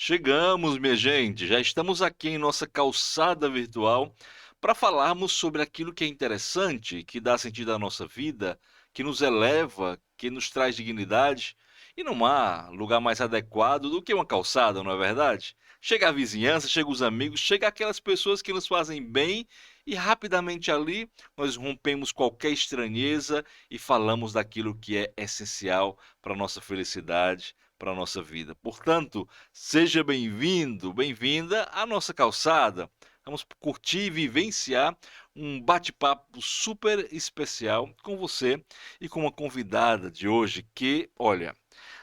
Chegamos, minha gente, já estamos aqui em nossa calçada virtual para falarmos sobre aquilo que é interessante, que dá sentido à nossa vida, que nos eleva, que nos traz dignidade. E não há lugar mais adequado do que uma calçada, não é verdade? Chega a vizinhança, chega os amigos, chega aquelas pessoas que nos fazem bem e rapidamente ali nós rompemos qualquer estranheza e falamos daquilo que é essencial para a nossa felicidade, para a nossa vida. Portanto, seja bem-vindo, bem-vinda à nossa calçada. Vamos curtir e vivenciar um bate-papo super especial com você e com uma convidada de hoje que, olha,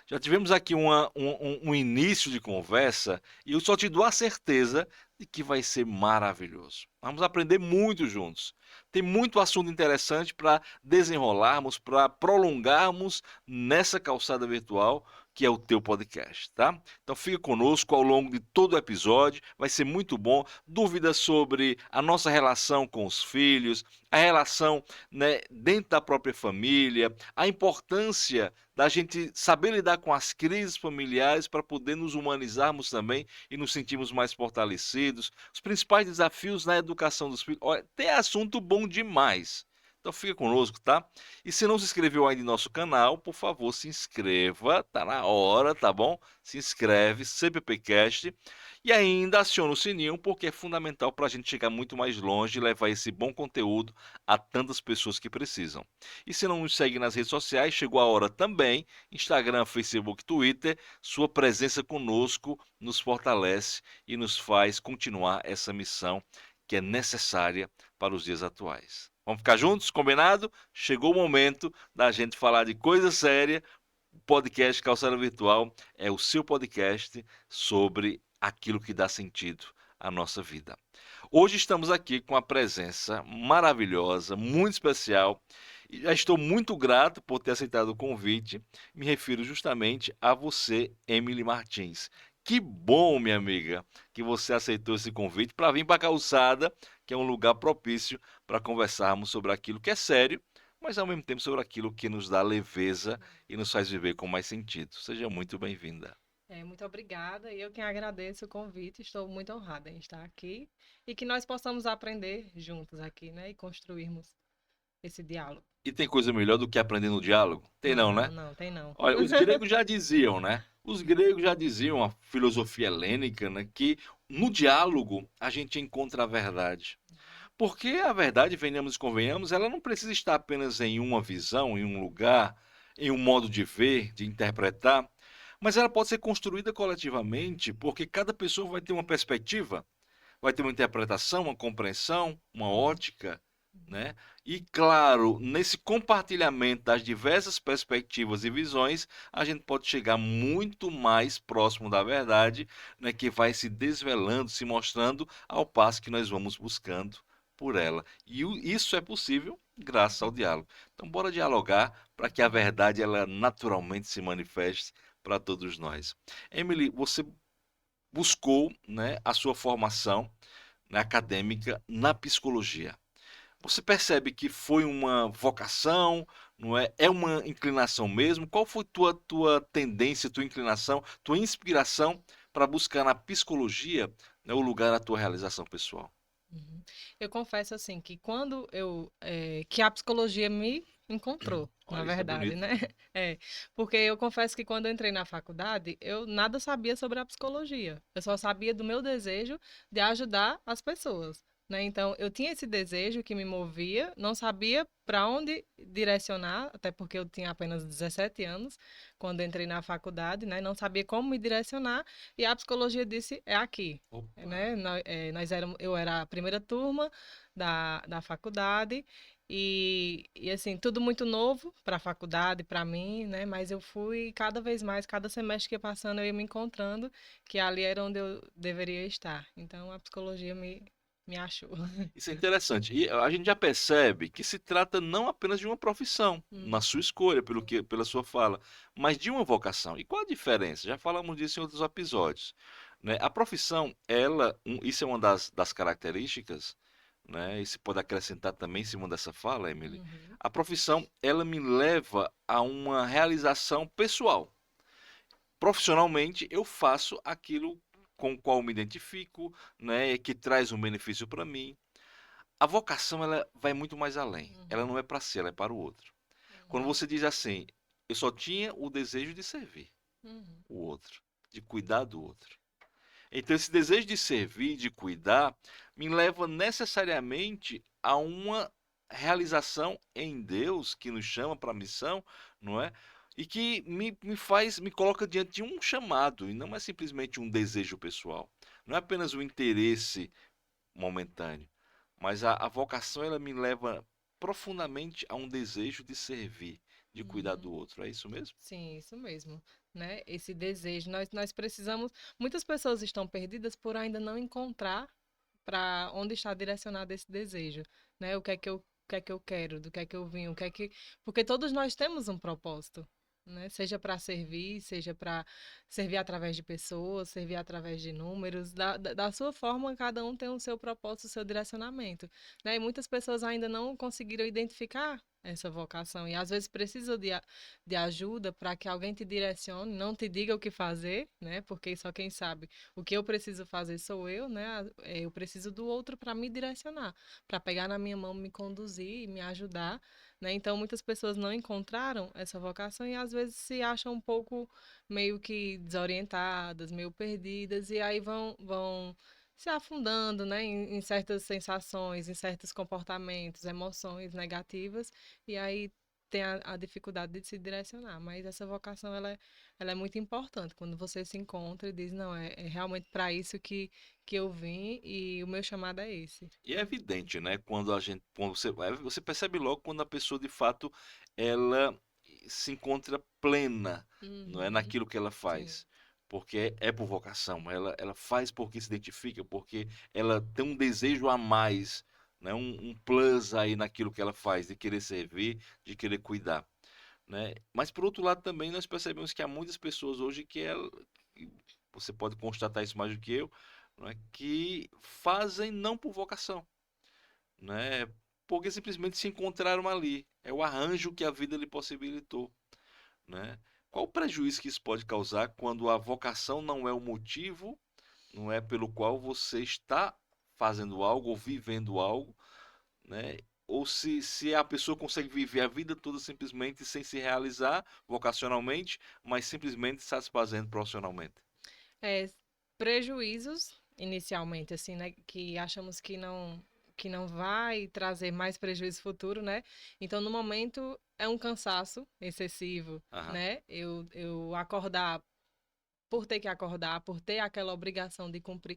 já tivemos aqui um início de conversa e eu só te dou a certeza de que vai ser maravilhoso. Vamos aprender muito juntos. Tem muito assunto interessante para desenrolarmos, para prolongarmos nessa calçada virtual que é o teu podcast, tá? Então fica conosco ao longo de todo o episódio, vai ser muito bom. Dúvidas sobre a nossa relação com os filhos, a relação, né, dentro da própria família, a importância da gente saber lidar com as crises familiares para poder nos humanizarmos também e nos sentirmos mais fortalecidos. Os principais desafios na educação dos filhos. Olha, tem assunto bom demais. Então fica conosco, tá? E se não se inscreveu ainda em nosso canal, por favor, se inscreva, tá na hora, tá bom? Se inscreve, CPPcast, e ainda aciona o sininho, porque é fundamental para a gente chegar muito mais longe e levar esse bom conteúdo a tantas pessoas que precisam. E se não nos segue nas redes sociais, chegou a hora também, Instagram, Facebook, Twitter, sua presença conosco nos fortalece e nos faz continuar essa missão que é necessária para os dias atuais. Vamos ficar juntos? Combinado? Chegou o momento da gente falar de coisa séria. O podcast Calçada Virtual é o seu podcast sobre aquilo que dá sentido à nossa vida. Hoje estamos aqui com a presença maravilhosa, muito especial. E já estou muito grato por ter aceitado o convite. Me refiro justamente a você, Emily Martins. Que bom, minha amiga, que você aceitou esse convite para vir para a Calçada, que é um lugar propício para conversarmos sobre aquilo que é sério, mas ao mesmo tempo sobre aquilo que nos dá leveza e nos faz viver com mais sentido. Seja muito bem-vinda. Muito obrigada. E eu quem agradeço o convite. Estou muito honrada em estar aqui e que nós possamos aprender juntos aqui, né? E construirmos esse diálogo. E tem coisa melhor do que aprender no diálogo? Tem não, Não, né? não, tem não. Olha, os gregos já diziam, né? Os gregos já diziam, a filosofia helênica, né, que no diálogo a gente encontra a verdade. Porque a verdade, venhamos e convenhamos, ela não precisa estar apenas em uma visão, em um lugar, em um modo de ver, de interpretar, mas ela pode ser construída coletivamente, porque cada pessoa vai ter uma perspectiva, vai ter uma interpretação, uma compreensão, uma Uhum, ótica, uhum. né? E claro, nesse compartilhamento das diversas perspectivas e visões, a gente pode chegar muito mais próximo da verdade, né, que vai se desvelando, se mostrando ao passo que nós vamos buscando por ela. E isso é possível graças ao diálogo. Então, bora dialogar para que a verdade ela naturalmente se manifeste para todos nós. Emily, você buscou, né, a sua formação, né, acadêmica na psicologia. Você percebe que foi uma vocação, não é? É uma inclinação mesmo? Qual foi tua tendência, tua inclinação, tua inspiração para buscar na psicologia, né, o lugar da tua realização pessoal? Uhum. Eu confesso assim que quando que a psicologia me encontrou, na Olha, isso é verdade, bonito. né? É, porque eu confesso que quando eu entrei na faculdade, eu nada sabia sobre a psicologia. Eu só sabia do meu desejo de ajudar as pessoas, né? Então, eu tinha esse desejo que me movia, não sabia para onde direcionar, até porque eu tinha apenas 17 anos quando entrei na faculdade, né? Não sabia como me direcionar, e a psicologia disse, é aqui, Opa! né? Eu era a primeira turma da faculdade e assim, tudo muito novo para a faculdade, para mim, né? Mas eu fui cada vez mais, cada semestre que ia passando, eu ia me encontrando que ali era onde eu deveria estar. Então a psicologia me achou. Isso é interessante. E a gente já percebe que se trata não apenas de uma profissão, na Uhum, sua escolha, pela sua fala, mas de uma vocação. E qual a diferença? Já falamos disso em outros episódios, né? A profissão, isso é uma das características, né? E se pode acrescentar também em cima dessa fala, Emily. uhum, A profissão, ela me leva a uma realização pessoal. Profissionalmente, eu faço aquilo com o qual eu me identifico, né, que traz um benefício para mim. A vocação ela vai muito mais além. Ela não Uhum, é para si, ela é para o outro. Quando uhum, você diz assim, eu só tinha o desejo de servir uhum, o outro, de cuidar do outro. Então esse desejo de servir, de cuidar, me leva necessariamente a uma realização em Deus que nos chama para a missão, não é? E que me coloca diante de um chamado, e não é simplesmente um desejo pessoal. Não é apenas um interesse momentâneo, mas a vocação ela me leva profundamente a um desejo de servir, de cuidar do uhum. outro. É isso mesmo? Sim, isso mesmo, né? Esse desejo, nós precisamos. Muitas pessoas estão perdidas por ainda não encontrar para onde está direcionado esse desejo, né? O que é que eu quero, do que é que eu vim, o que é que, porque todos nós temos um propósito, né? Seja para servir, seja para servir através de pessoas, servir através de números, da sua forma, cada um tem o seu propósito, o seu direcionamento, né? E muitas pessoas ainda não conseguiram identificar essa vocação e às vezes precisam de ajuda para que alguém te direcione, não te diga o que fazer, né? Porque só quem sabe o que eu preciso fazer sou eu, né? Eu preciso do outro para me direcionar, para pegar na minha mão, me conduzir e me ajudar, né? Então, muitas pessoas não encontraram essa vocação e às vezes se acham um pouco meio que desorientadas, meio perdidas e aí vão se afundando, né, em certas sensações, em certos comportamentos, emoções negativas e aí tem a dificuldade de se direcionar, mas essa vocação ela é muito importante quando você se encontra e diz, não, é realmente para isso que eu vim e o meu chamado é esse. E é evidente, né, quando você percebe logo quando a pessoa de fato ela se encontra plena, não é, Uhum, naquilo que ela sim. faz. Porque é por vocação, ela faz porque se identifica, porque ela tem um desejo a mais, né, um plus aí naquilo que ela faz, de querer servir, de querer cuidar, né. Mas por outro lado também nós percebemos que há muitas pessoas hoje que você pode constatar isso mais do que eu, não é, que fazem não por vocação, né? Porque simplesmente se encontraram ali. É o arranjo que a vida lhe possibilitou, né? Qual o prejuízo que isso pode causar quando a vocação não é o motivo, não é pelo qual você está fazendo algo ou vivendo algo, né? Ou se a pessoa consegue viver a vida toda simplesmente sem se realizar vocacionalmente, mas simplesmente satisfazendo profissionalmente. É, prejuízos, inicialmente, assim, né? Que achamos que não vai trazer mais prejuízo futuro, né? Então, no momento, é um cansaço excessivo, Aham. né? Eu acordar por ter que acordar, por ter aquela obrigação de cumprir.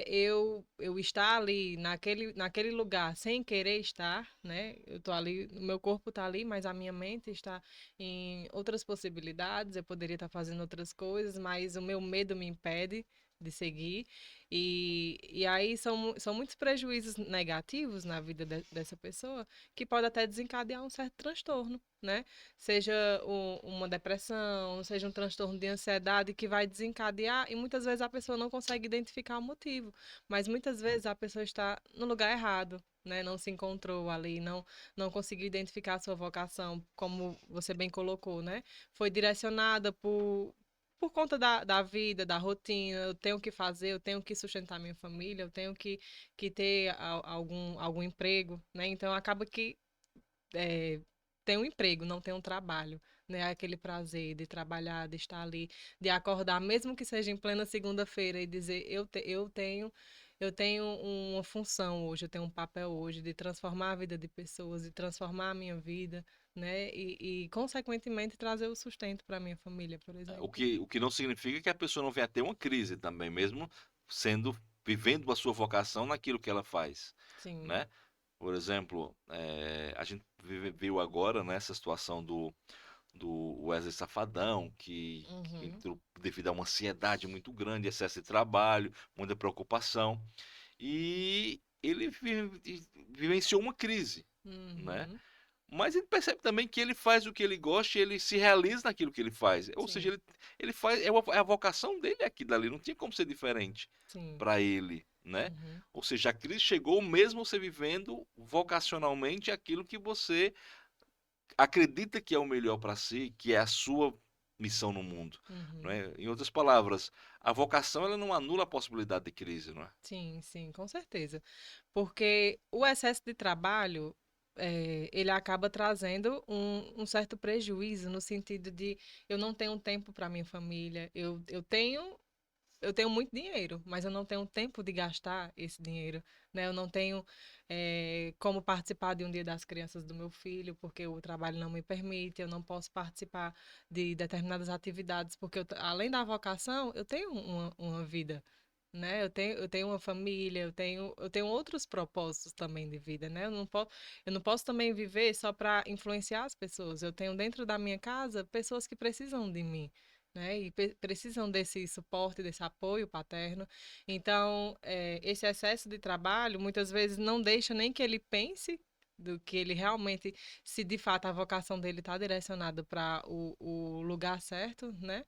Eu estar ali naquele lugar sem querer estar, né? Eu tô ali, o meu corpo está ali, mas a minha mente está em outras possibilidades, eu poderia estar fazendo outras coisas, mas o meu medo me impede de seguir. E aí são muitos prejuízos negativos na vida dessa pessoa que pode até desencadear um certo transtorno, né? Seja uma depressão, seja um transtorno de ansiedade que vai desencadear e muitas vezes a pessoa não consegue identificar o motivo, mas muitas vezes a pessoa está no lugar errado, né? Não se encontrou ali, não conseguiu identificar a sua vocação, como você bem colocou, né? Foi direcionada por conta da vida, da rotina, eu tenho que fazer, eu tenho que sustentar minha família, eu tenho que ter algum emprego, né? Então acaba que é, tem um emprego, não tem um trabalho, né? Aquele prazer de trabalhar, de estar ali, de acordar, mesmo que seja em plena segunda-feira e dizer eu tenho uma função hoje, eu tenho um papel hoje de transformar a vida de pessoas, de transformar a minha vida, né? Consequentemente trazer o sustento para minha família, por exemplo. O que não significa que a pessoa não venha a ter uma crise também, mesmo sendo vivendo a sua vocação naquilo que ela faz, Sim. né? Por exemplo, a gente viu agora nessa situação do Wesley Safadão, que Uhum. entrou devido a uma ansiedade muito grande, excesso de trabalho, muita preocupação, e ele vivenciou uma crise, né? Uhum. Mas ele percebe também que ele faz o que ele gosta e ele se realiza naquilo que ele faz. Ou seja, Sim. ele faz, é a vocação dele aqui dali, não tinha como ser diferente Sim. para ele, né? Uhum. Ou seja, a crise chegou mesmo você vivendo vocacionalmente aquilo que você acredita que é o melhor para si, que é a sua missão no mundo, não Uhum. é? Em outras palavras, a vocação ela não anula a possibilidade de crise, não é? Sim, sim, com certeza. Porque o excesso de trabalho, ele acaba trazendo um certo prejuízo no sentido de eu não tenho tempo para minha família, eu tenho muito dinheiro, mas eu não tenho tempo de gastar esse dinheiro, né? Eu não tenho como participar de um dia das crianças do meu filho, porque o trabalho não me permite, eu não posso participar de determinadas atividades, porque além da vocação, eu tenho uma vida, né? Eu tenho uma família, eu tenho outros propósitos também de vida, né? Eu não posso também viver só para influenciar as pessoas. Eu tenho dentro da minha casa pessoas que precisam de mim, né? E precisam desse suporte, desse apoio paterno. Então, esse excesso de trabalho muitas vezes não deixa nem que ele pense do que ele realmente, se de fato a vocação dele está direcionada para o lugar certo, né?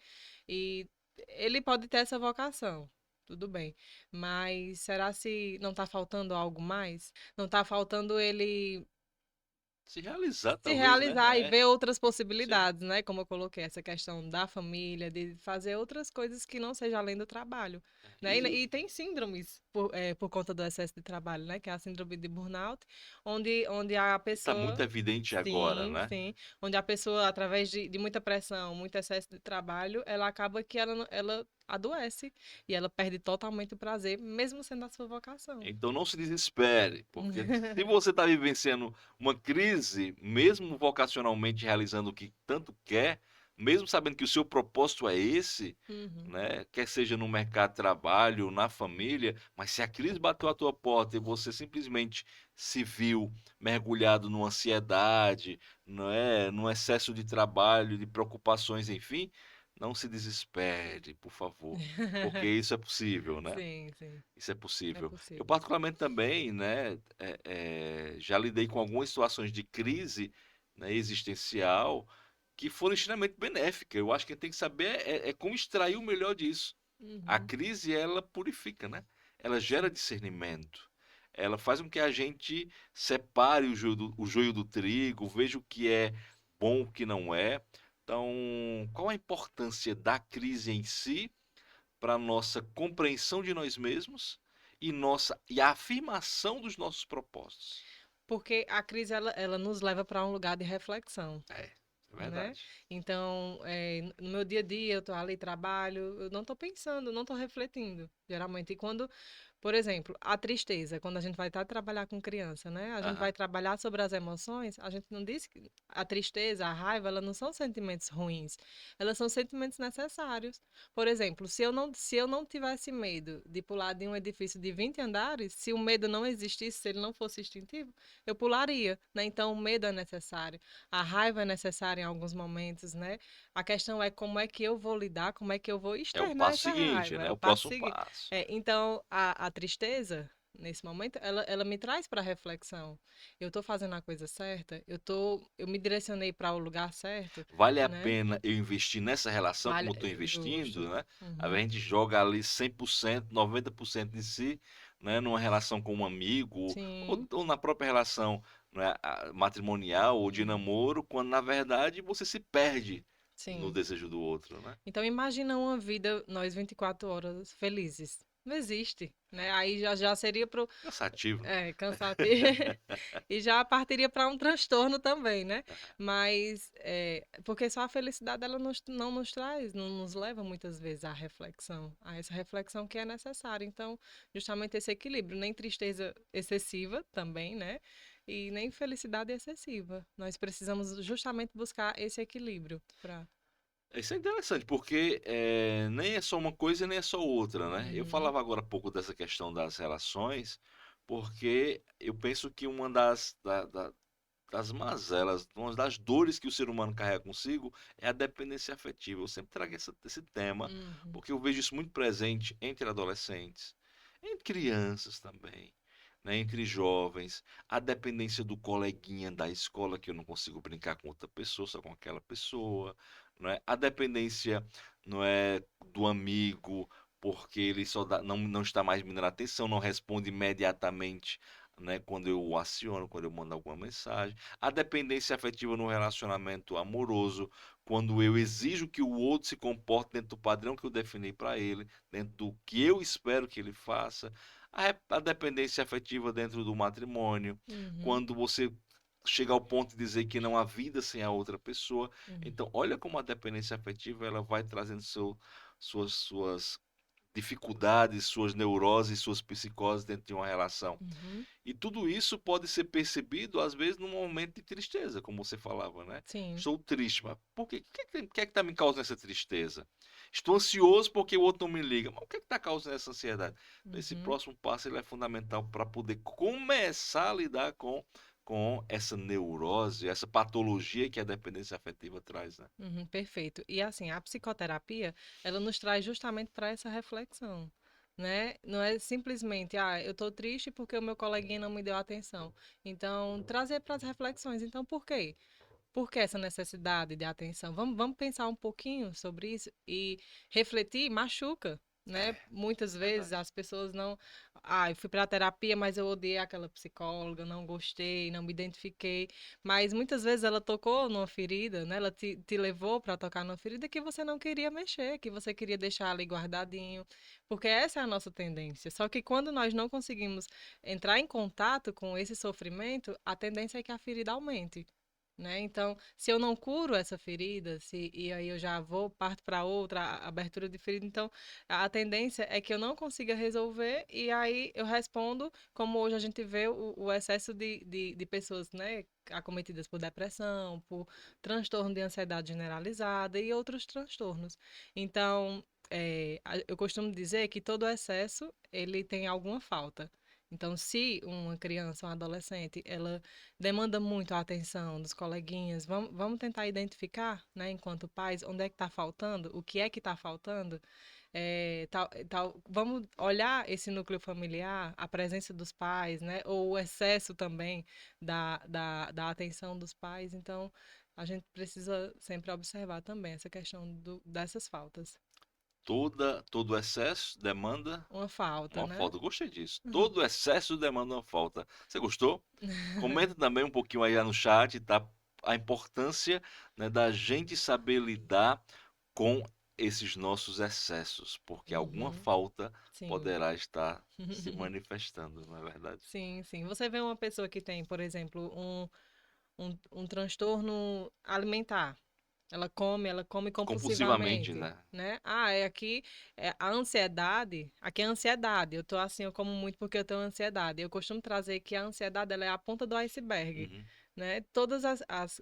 E ele pode ter essa vocação. Tudo bem. Mas será se não está faltando algo mais? Não está faltando ele Se realizar, se talvez, né? realizar e É, ver outras sim. possibilidades, né? Como eu coloquei, essa questão da família, de fazer outras coisas que não seja além do trabalho, né? E E tem síndromes por conta do excesso de trabalho, né? Que é a síndrome de burnout, onde a está muito pessoa, evidente agora, sim, né? sim, onde a pessoa, através de muita pressão, muito excesso de trabalho, ela acaba que ela adoece e ela perde totalmente o prazer, mesmo sendo a sua vocação. Então não se desespere, porque se você está vivenciando uma crise, mesmo vocacionalmente realizando o que tanto quer, mesmo sabendo que o seu propósito é esse, Uhum. né, quer seja no mercado de trabalho, na família, mas se a crise bateu à tua porta e você simplesmente se viu mergulhado numa ansiedade, não é, num excesso de trabalho, de preocupações, enfim, não se desespere, por favor, porque isso é possível, né? Sim, sim, Isso é é possível. Eu possível. particularmente também, né, já lidei com algumas situações de crise, né, existencial que foram extremamente benéficas. Eu acho que tem que saber como extrair o melhor disso. A Uhum. crise, ela purifica, né? Ela gera Sim. discernimento. Ela faz com que a gente separe o joio do trigo, veja o que é bom, o que não é. Então, qual a importância da crise em si para a nossa compreensão de nós mesmos e a afirmação dos nossos propósitos? Porque a crise ela nos leva para um lugar de reflexão, É né? verdade. Então, no meu dia a dia, eu tô ali, trabalho, eu não tô pensando, não tô refletindo, geralmente. E quando, por exemplo, a tristeza, quando a gente vai estar trabalhar com criança, né? A gente Aham. vai trabalhar sobre as emoções, a gente não diz que a tristeza, a raiva, elas não são sentimentos ruins, elas são sentimentos necessários. Por exemplo, se eu não tivesse medo de pular de um edifício de 20 andares, se o medo não existisse, se ele não fosse instintivo, eu pularia, né? Então, o medo é necessário. A raiva é necessária em alguns momentos, né? A questão é como é que eu vou lidar, como é que eu vou É o externar passo essa seguinte, raiva. né? É o O passo próximo seguinte. passo. Então, a tristeza, nesse momento, ela me traz para reflexão. Eu estou fazendo a coisa certa? Eu me direcionei para o lugar certo, Vale a né? pena eu investir nessa relação como Vale, eu estou investindo, justo. né? A Uhum. gente joga ali 100%, 90% de si, né? Numa relação com um amigo Sim, ou na própria relação, né, matrimonial ou de uhum. namoro, quando na verdade você se perde no Sim. desejo do outro, né? Então imagina uma vida, nós 24 horas felizes. Não existe, né? Aí já seria pro Cansativo, né? cansativo e já partiria para um transtorno também, né? Mas porque só a felicidade ela não nos traz, não nos leva muitas vezes à reflexão, a essa reflexão que é necessária. Então, justamente esse equilíbrio, nem tristeza excessiva também, né? E nem felicidade excessiva. Nós precisamos justamente buscar esse equilíbrio para. Isso é interessante, porque nem é só uma coisa nem é só outra, né? Eu Uhum, falava agora há pouco dessa questão das relações, porque eu penso que uma das mazelas, uma das dores que o ser humano carrega consigo é a dependência afetiva. Eu sempre trago esse tema, uhum, porque eu vejo isso muito presente entre adolescentes, entre crianças também, né, entre jovens, a dependência do coleguinha da escola, que eu não consigo brincar com outra pessoa, só com aquela pessoa, não é? A dependência, não é, do amigo, porque ele não está mais me dando atenção, não responde imediatamente né? Quando eu aciono, quando eu mando alguma mensagem. A dependência afetiva no relacionamento amoroso, quando eu exijo que o outro se comporte dentro do padrão que eu defini para ele, dentro do que eu espero que ele faça. A dependência afetiva dentro do matrimônio, Uhum, quando você chega ao ponto de dizer que não há vida sem a outra pessoa. uhum, Então, olha como a dependência afetiva ela vai trazendo suas dificuldades, suas neuroses, suas psicoses dentro de uma relação. uhum. E tudo isso pode ser percebido, às vezes, num momento de tristeza, como você falava, né? Sim. Estou triste, mas por quê? O que é que está me causando essa tristeza? Estou ansioso porque o outro não me liga. Mas o que é que está causando essa ansiedade? Esse Uhum. próximo passo ele é fundamental para poder começar a lidar com essa neurose, essa patologia que a dependência afetiva traz, né? Uhum, perfeito. E assim, a psicoterapia, ela nos traz justamente para essa reflexão, né? Não é simplesmente, eu tô triste porque o meu coleguinha não me deu atenção. Então, trazer para as reflexões. Então, por quê? Por que essa necessidade de atenção? Vamos pensar um pouquinho sobre isso e refletir, machuca, né? Muitas vezes Verdade. as pessoas não. Eu fui para a terapia, mas eu odiei aquela psicóloga, não gostei, não me identifiquei. Mas muitas vezes ela tocou numa ferida, né? Ela te levou para tocar numa ferida que você não queria mexer, que você queria deixar ali guardadinho, porque essa é a nossa tendência. Só que quando nós não conseguimos entrar em contato com esse sofrimento, a tendência é que a ferida aumente, né? Então, se eu não curo essa ferida, e aí eu já vou, parto para outra abertura de ferida, então a tendência é que eu não consiga resolver e aí eu respondo, como hoje a gente vê o excesso de pessoas, né, acometidas por depressão, por transtorno de ansiedade generalizada e outros transtornos. Então, eu costumo dizer que todo excesso, ele tem alguma falta. Então, se uma criança, um adolescente, ela demanda muito a atenção dos coleguinhas. Vamos tentar identificar, né, enquanto pais, onde é que está faltando, o que é que está faltando. Vamos olhar esse núcleo familiar, a presença dos pais, né, ou o excesso também da atenção dos pais. Então, a gente precisa sempre observar também essa questão dessas faltas. Todo excesso demanda Uma falta, uma né? falta. Eu gostei disso. Todo excesso demanda uma falta. Você gostou? Comenta também um pouquinho aí no chat, tá? A importância, né, da gente saber lidar com esses nossos excessos, porque alguma Uhum, falta sim. poderá estar se manifestando, não é verdade? Sim, sim. Você vê uma pessoa que tem, por exemplo, um transtorno alimentar. Ela come Compulsivamente, compulsivamente, né? né? A ansiedade, aqui é ansiedade. Eu tô assim, eu como muito porque eu tenho ansiedade. Eu costumo trazer que a ansiedade ela é a ponta do iceberg, Uhum, né?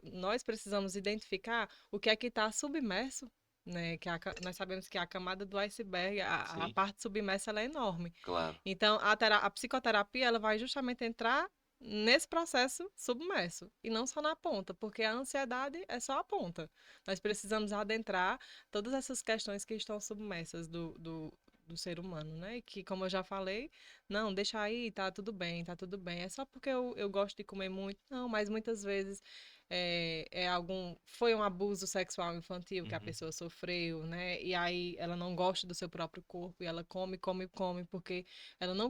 Nós precisamos identificar o que é que está submerso, né? Nós sabemos que a camada do iceberg, a sim, parte submersa, ela é enorme. claro. Então, a psicoterapia, ela vai justamente entrar nesse processo submerso e não só na ponta, porque a ansiedade é só a ponta. Nós precisamos adentrar todas essas questões que estão submersas do ser humano, né? E que, como eu já falei, não, deixa aí, tá tudo bem, tá tudo bem. É só porque eu gosto de comer muito. Não, mas muitas vezes foi um abuso sexual infantil que a Uhum. pessoa sofreu, né? E aí ela não gosta do seu próprio corpo e ela come, come, come, porque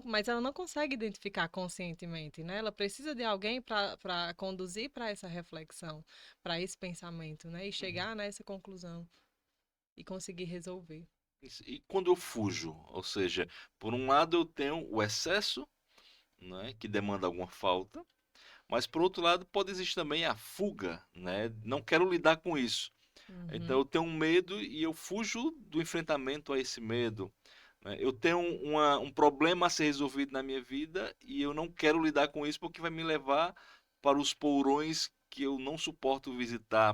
mas ela não consegue identificar conscientemente, né? Ela precisa de alguém para conduzir para essa reflexão, para esse pensamento, né? E Uhum. chegar nessa conclusão e conseguir resolver. Isso. E quando eu fujo, ou seja, por um lado eu tenho o excesso, né, que demanda alguma falta, mas por outro lado pode existir também a fuga, né? Não quero lidar com isso. Então Uhum, eu tenho um medo e eu fujo do enfrentamento a esse medo, né? Eu tenho um problema a ser resolvido na minha vida e eu não quero lidar com isso porque vai me levar para os porões que eu não suporto visitar,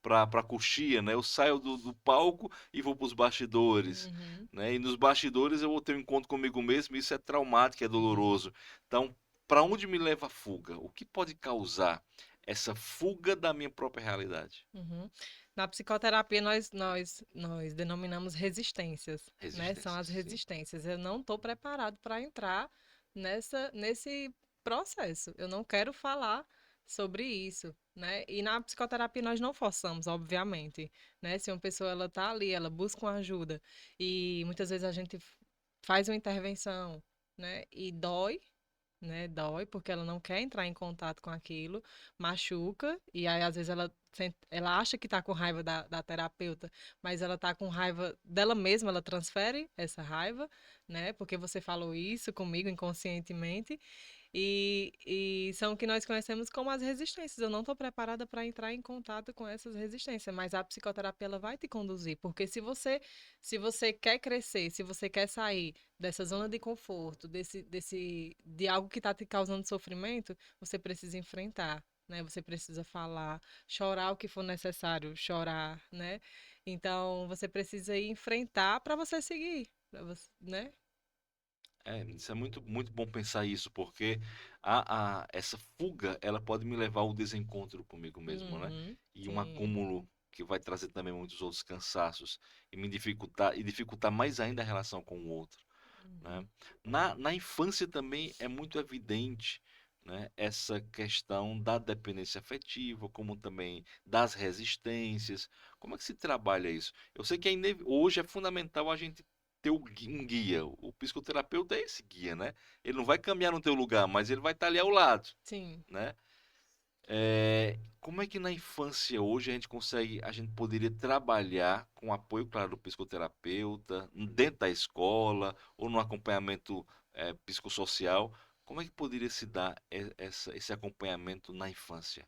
para a coxia, né? Eu saio do palco e vou para os bastidores, uhum, né? E nos bastidores eu vou ter um encontro comigo mesmo, e isso é traumático, é uhum, doloroso. Então, para onde me leva a fuga? O que pode causar essa fuga da minha própria realidade? uhum. Na psicoterapia, nós denominamos resistências, né? São Resistência, as sim. resistências. Eu não estou preparado para entrar nesse processo. Eu não quero falar sobre isso, né? E na psicoterapia nós não forçamos, obviamente, né? Se uma pessoa ela tá ali, ela busca uma ajuda e muitas vezes a gente faz uma intervenção, né? E dói, né? Dói, porque ela não quer entrar em contato com aquilo, machuca, e aí às vezes ela acha que tá com raiva da terapeuta, mas ela tá com raiva dela mesma, ela transfere essa raiva, né? Porque você falou isso comigo inconscientemente. E são o que nós conhecemos como as resistências. Eu não estou preparada para entrar em contato com essas resistências, mas a psicoterapia ela vai te conduzir, porque se você quer crescer, se você quer sair dessa zona de conforto, de algo que está te causando sofrimento, você precisa enfrentar. Né? Você precisa falar, chorar o que for necessário, chorar, né? Então, você precisa ir enfrentar para você seguir, pra você, né? Isso é muito, muito bom pensar isso, porque essa fuga, ela pode me levar ao desencontro comigo mesmo, né? Uhum, E um sim. acúmulo que vai trazer também muitos outros cansaços e dificultar mais ainda a relação com o outro, né? Uhum. Na infância também é muito evidente, né, essa questão da dependência afetiva, como também das resistências. Como é que se trabalha isso? Eu sei que hoje é fundamental a gente ter um guia. O psicoterapeuta é esse guia, né? Ele não vai caminhar no teu lugar, mas ele vai estar ali ao lado, Sim. né? Como é que na infância hoje a gente poderia trabalhar com apoio, claro, do psicoterapeuta, dentro da escola ou no acompanhamento psicossocial? Como é que poderia se dar esse acompanhamento na infância?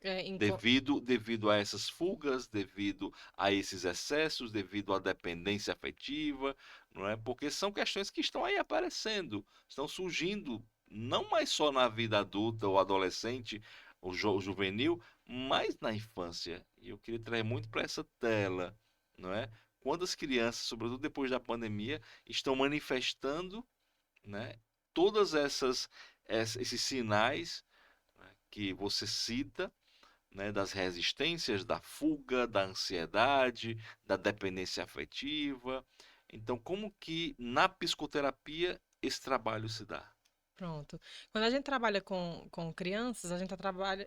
É, Devido a essas fugas, devido a esses excessos, devido à dependência afetiva, não é? Porque são questões que estão aí aparecendo, estão surgindo, não mais só na vida adulta ou adolescente, ou juvenil, mas na infância. E eu queria trazer muito para essa tela, não é? Quantas crianças, sobretudo depois da pandemia, estão manifestando, né, todas esses sinais, né, que você cita, né, das resistências, da fuga, da ansiedade, da dependência afetiva. Então, como que na psicoterapia esse trabalho se dá? Pronto. Quando a gente trabalha com crianças, a gente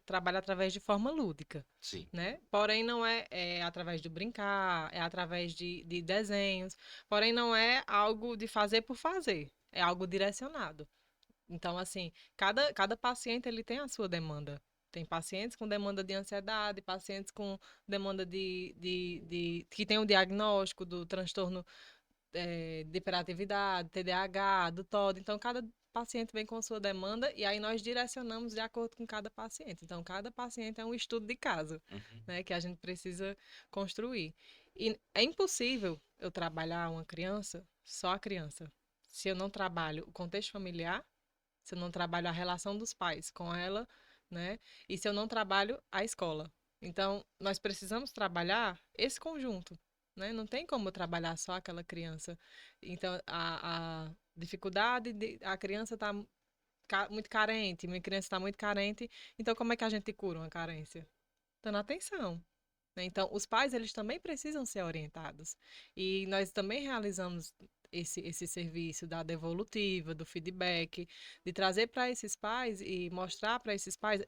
trabalha através de forma lúdica, Sim. né? Porém, não é através de brincar, é através de desenhos. Porém, não é algo de fazer por fazer, é algo direcionado. Então, assim, cada paciente ele tem a sua demanda. Tem pacientes com demanda de ansiedade, pacientes com demanda que tem o diagnóstico do transtorno de hiperatividade, TDAH, do TOD. Então, cada paciente vem com sua demanda e aí nós direcionamos de acordo com cada paciente. Então, cada paciente é um estudo de caso, Uhum. né, que a gente precisa construir. E é impossível eu trabalhar uma criança, só a criança, se eu não trabalho o contexto familiar, se eu não trabalho a relação dos pais com ela, né, e se eu não trabalho a escola. Então, nós precisamos trabalhar esse conjunto, né? Não tem como trabalhar só aquela criança. Então, a dificuldade a criança está muito carente, minha criança está muito carente. Então, como é que a gente cura uma carência? Dando atenção. Né? Então, os pais, eles também precisam ser orientados. E nós também realizamos esse serviço da devolutiva, do feedback, de trazer para esses pais e mostrar para esses pais.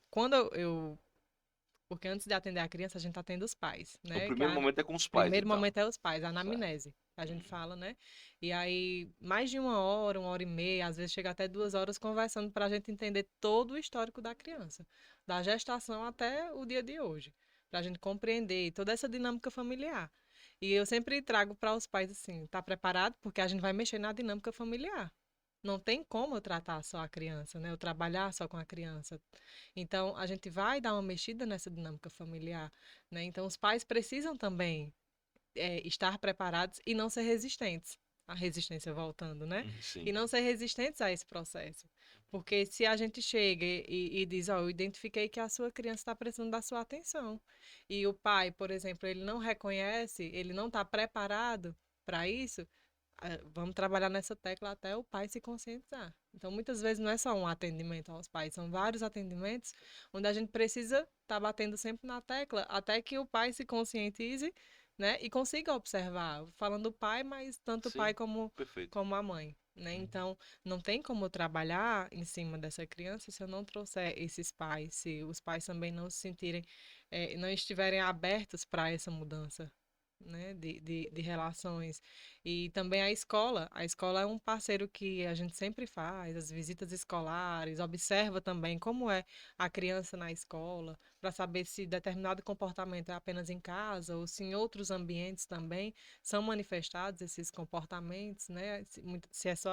Porque antes de atender a criança, a gente atende os pais, O né? primeiro momento é com os pais, Primeiro então. momento é os pais, a Certo. anamnese, a gente Uhum. fala, né? E aí, mais de uma hora e meia, às vezes chega até 2 horas conversando para a gente entender todo o histórico da criança, da gestação até o dia de hoje, para a gente compreender toda essa dinâmica familiar. E eu sempre trago para os pais assim, tá preparado? Porque a gente vai mexer na dinâmica familiar. Não tem como eu tratar só a criança, né? Eu trabalhar só com a criança. Então, a gente vai dar uma mexida nessa dinâmica familiar, né? Então, os pais precisam também estar preparados e não ser resistentes. A resistência voltando, né? E Sim. não ser resistentes a esse processo. Porque se a gente chega e diz, ó, eu identifiquei que a sua criança está precisando da sua atenção. E o pai, por exemplo, ele não reconhece, ele não está preparado para isso, vamos trabalhar nessa tecla até o pai se conscientizar. Então, muitas vezes não é só um atendimento aos pais, são vários atendimentos onde a gente precisa estar batendo sempre na tecla até que o pai se conscientize, né, e consiga observar, falando do pai, mas tanto o pai Sim. como, Perfeito. como a mãe. Né? Uhum. Então, não tem como eu trabalhar em cima dessa criança se eu não trouxer esses pais, se os pais também não se sentirem, não estiverem abertos para essa mudança. né, de relações. E também a escola. A escola é um parceiro que a gente sempre faz, as visitas escolares, observa também como é a criança na escola, para saber se determinado comportamento é apenas em casa ou se em outros ambientes também são manifestados esses comportamentos, né? Se é só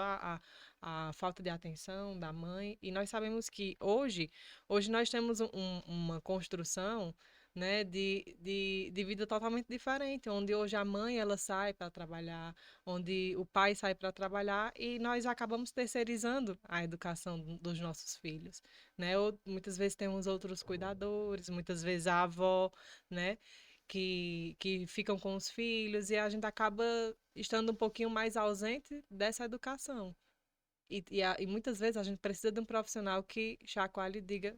a falta de atenção da mãe. E nós sabemos que hoje nós temos uma construção, né, de vida totalmente diferente, onde hoje a mãe ela sai para trabalhar, onde o pai sai para trabalhar e nós acabamos terceirizando a educação dos nossos filhos, né? Ou, muitas vezes temos outros cuidadores, muitas vezes a avó, né, que ficam com os filhos e a gente acaba estando um pouquinho mais ausente dessa educação. E muitas vezes a gente precisa de um profissional que chacoalhe e diga,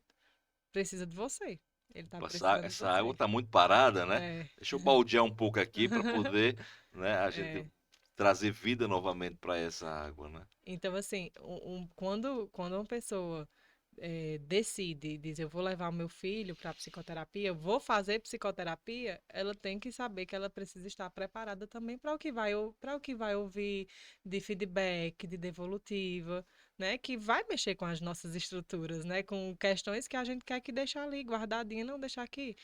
precisa de você. Ele está precisando de Essa água você. está muito parada, né? É, Deixa eu baldear um pouco aqui para poder, né, a gente é. trazer vida novamente para essa água, né? Então, assim, quando uma pessoa decide, diz, eu vou levar o meu filho para psicoterapia, eu vou fazer psicoterapia, ela tem que saber que ela precisa estar preparada também para para o que vai ouvir de feedback, de devolutiva, né? Que vai mexer com as nossas estruturas, né? Com questões que a gente quer que deixar ali guardadinha, não deixar aqui.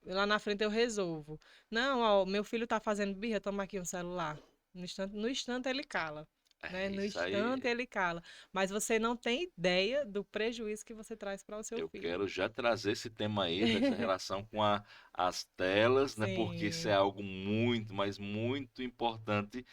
Lá na frente eu resolvo. Não, ó, meu filho está fazendo birra, toma aqui um celular. No instante ele cala. É Né? No isso aí. instante ele cala. Mas você não tem ideia do prejuízo que você traz para o seu Eu filho. quero já trazer esse tema aí, dessa relação com as telas, né? Porque isso é Sim. algo muito, mas muito importante.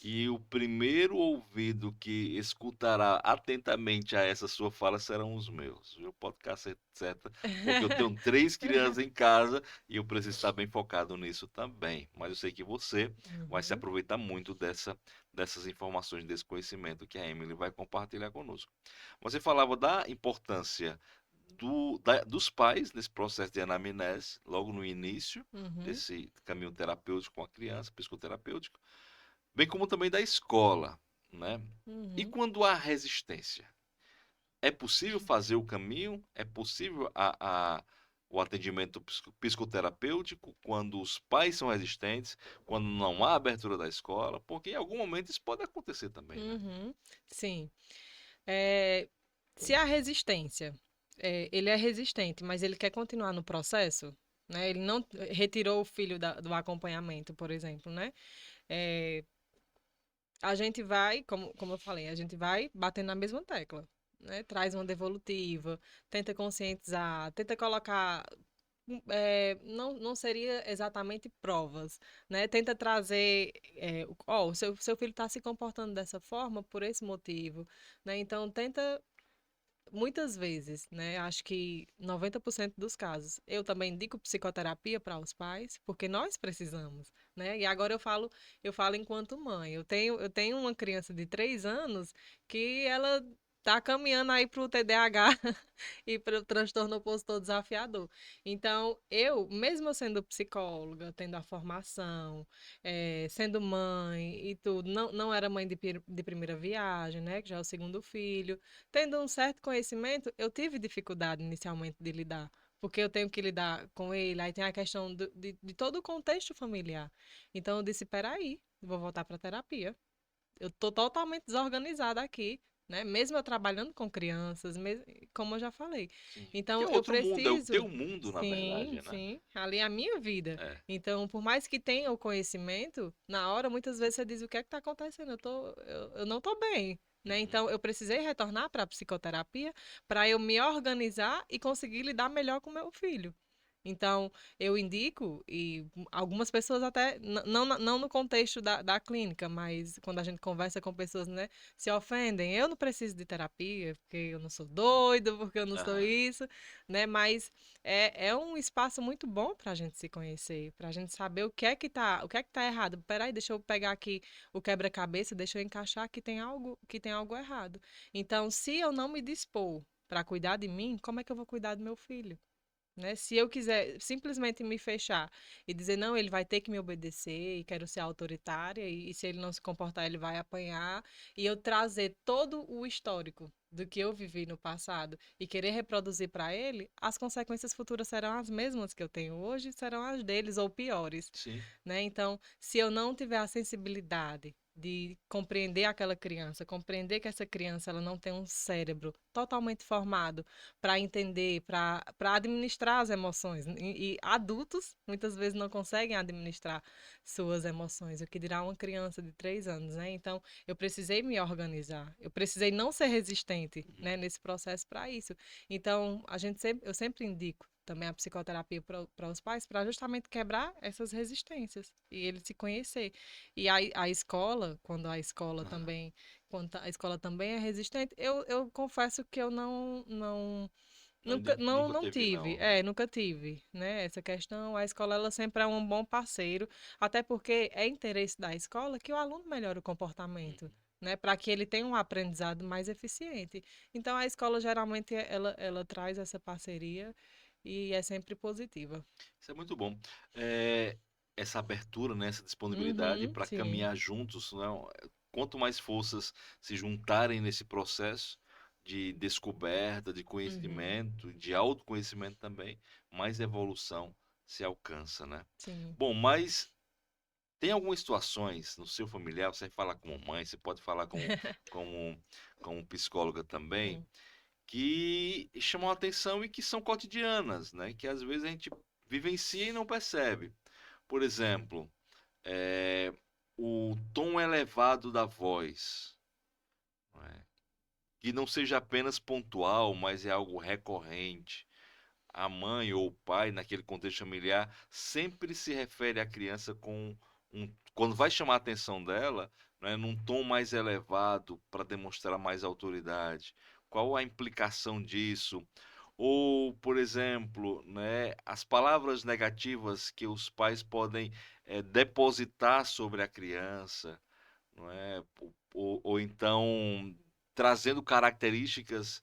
E o primeiro ouvido que escutará atentamente a essa sua fala serão os meus. Viu? Pode ficar certa, porque eu tenho 3 crianças em casa e eu preciso estar bem focado nisso também. Mas eu sei que você vai se Uhum, aproveitar muito dessas informações, desse conhecimento que a Emily vai compartilhar conosco. Você falava da importância dos pais nesse processo de anamnese, logo no início uhum, desse caminho terapêutico com a criança, psicoterapêutico, bem como também da escola, né? E uhum. quando há resistência? É possível fazer o caminho? É possível o atendimento psicoterapêutico quando os pais são resistentes, quando não há abertura da escola? Porque em algum momento isso pode acontecer também, né? Uhum. Sim. É, se há resistência, ele é resistente, mas ele quer continuar no processo, né? Ele não retirou o filho do acompanhamento, por exemplo, né? É, a gente vai, como eu falei, a gente vai batendo na mesma tecla, né? Traz uma devolutiva, tenta conscientizar, tenta colocar. Não seria exatamente provas, né? Tenta trazer, ó, o seu filho está se comportando dessa forma por esse motivo, né? Então, tenta muitas vezes, né? Acho que 90% dos casos. Eu também indico psicoterapia para os pais, porque nós precisamos, né? E agora eu falo enquanto mãe. Eu tenho uma criança de 3 anos que ela tá caminhando aí para o TDAH e para o transtorno opositor desafiador. Então, mesmo eu sendo psicóloga, tendo a formação, sendo mãe e tudo, não era mãe de primeira viagem, né? Que já é o segundo filho. Tendo um certo conhecimento, eu tive dificuldade inicialmente de lidar, porque eu tenho que lidar com ele, aí tem a questão de todo o contexto familiar. Então eu disse, peraí, vou voltar para terapia. Eu tô totalmente desorganizada aqui, né? Mesmo eu trabalhando com crianças, como eu já falei. Sim. Que Então é eu outro mundo, é o preciso, teu mundo, na sim, verdade, né? sim, ali é a minha vida. É. Então, por mais que tenha o conhecimento, na hora muitas vezes você diz o que é que está acontecendo? Eu não tô bem. Né? Uhum. Então, eu precisei retornar para a psicoterapia para eu me organizar e conseguir lidar melhor com meu filho. Então, eu indico, e algumas pessoas até, não no contexto da clínica, mas quando a gente conversa com pessoas, né, se ofendem. Eu não preciso de terapia, porque eu não sou doido, porque eu não sou Aham. isso, né? Mas é um espaço muito bom para a gente se conhecer, para a gente saber o que é que tá errado. Peraí, deixa eu pegar aqui o quebra-cabeça, deixa eu encaixar que tem algo errado. Então, se eu não me dispor para cuidar de mim, como é que eu vou cuidar do meu filho? né? Se eu quiser simplesmente me fechar e dizer, não, ele vai ter que me obedecer e quero ser autoritária, e se ele não se comportar, ele vai apanhar, e eu trazer todo o histórico do que eu vivi no passado e querer reproduzir para ele, as consequências futuras serão as mesmas que eu tenho hoje, serão as deles ou piores, Sim. né? Então, se eu não tiver a sensibilidade de compreender aquela criança, compreender que essa criança ela não tem um cérebro totalmente formado para entender, para administrar as emoções. E adultos muitas vezes não conseguem administrar suas emoções, o que dirá uma criança de 3 anos, né? Então, eu precisei me organizar, eu precisei não ser resistente, Uhum. né, nesse processo para isso. Então, eu sempre indico também a psicoterapia para os pais, para justamente quebrar essas resistências e ele se conhecer. E a escola, Ah, quando a escola também é resistente, eu confesso que eu não ainda nunca não teve, tive, não. nunca tive, né? Essa questão, a escola ela sempre é um bom parceiro, até porque é interesse da escola que o aluno melhore o comportamento, Uhum. né? Para que ele tenha um aprendizado mais eficiente. Então a escola geralmente ela traz essa parceria e é sempre positiva. Isso é muito bom. Eh, essa abertura, né, essa disponibilidade Uhum, para sim. caminhar juntos, né, quanto mais forças se juntarem nesse processo de descoberta, de Uhum, conhecimento, de autoconhecimento também, mais evolução se alcança, né. sim. Bom, mas tem algumas situações no seu familiar, você fala como mãe, você pode falar como como psicóloga também, Sim. que chamam a atenção e que são cotidianas, né, que às vezes a gente vivencia e não percebe. Por exemplo, eh, o tom elevado da voz, não é? Que não seja apenas pontual, mas é algo recorrente. A mãe ou o pai, naquele contexto familiar, sempre se refere à criança com quando vai chamar a atenção dela, né, num tom mais elevado para demonstrar mais autoridade. Qual a implicação disso? Ou, por exemplo, né, as palavras negativas que os pais podem depositar sobre a criança, não é? Ou então trazendo características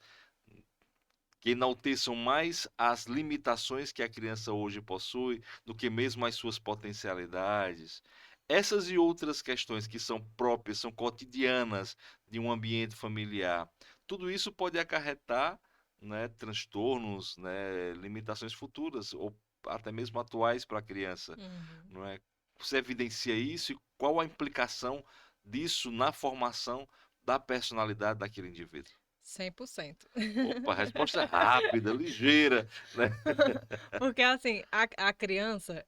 que enalteçam mais as limitações que a criança hoje possui do que mesmo as suas potencialidades. Essas e outras questões que são próprias, são cotidianas de um ambiente familiar, tudo isso pode acarretar, né, transtornos, né, limitações futuras ou até mesmo atuais para a criança, Uhum. não é? Você evidencia isso e qual a implicação disso na formação da personalidade daquele indivíduo? 100%. Opa, resposta rápida, ligeira, né? Porque assim, a criança,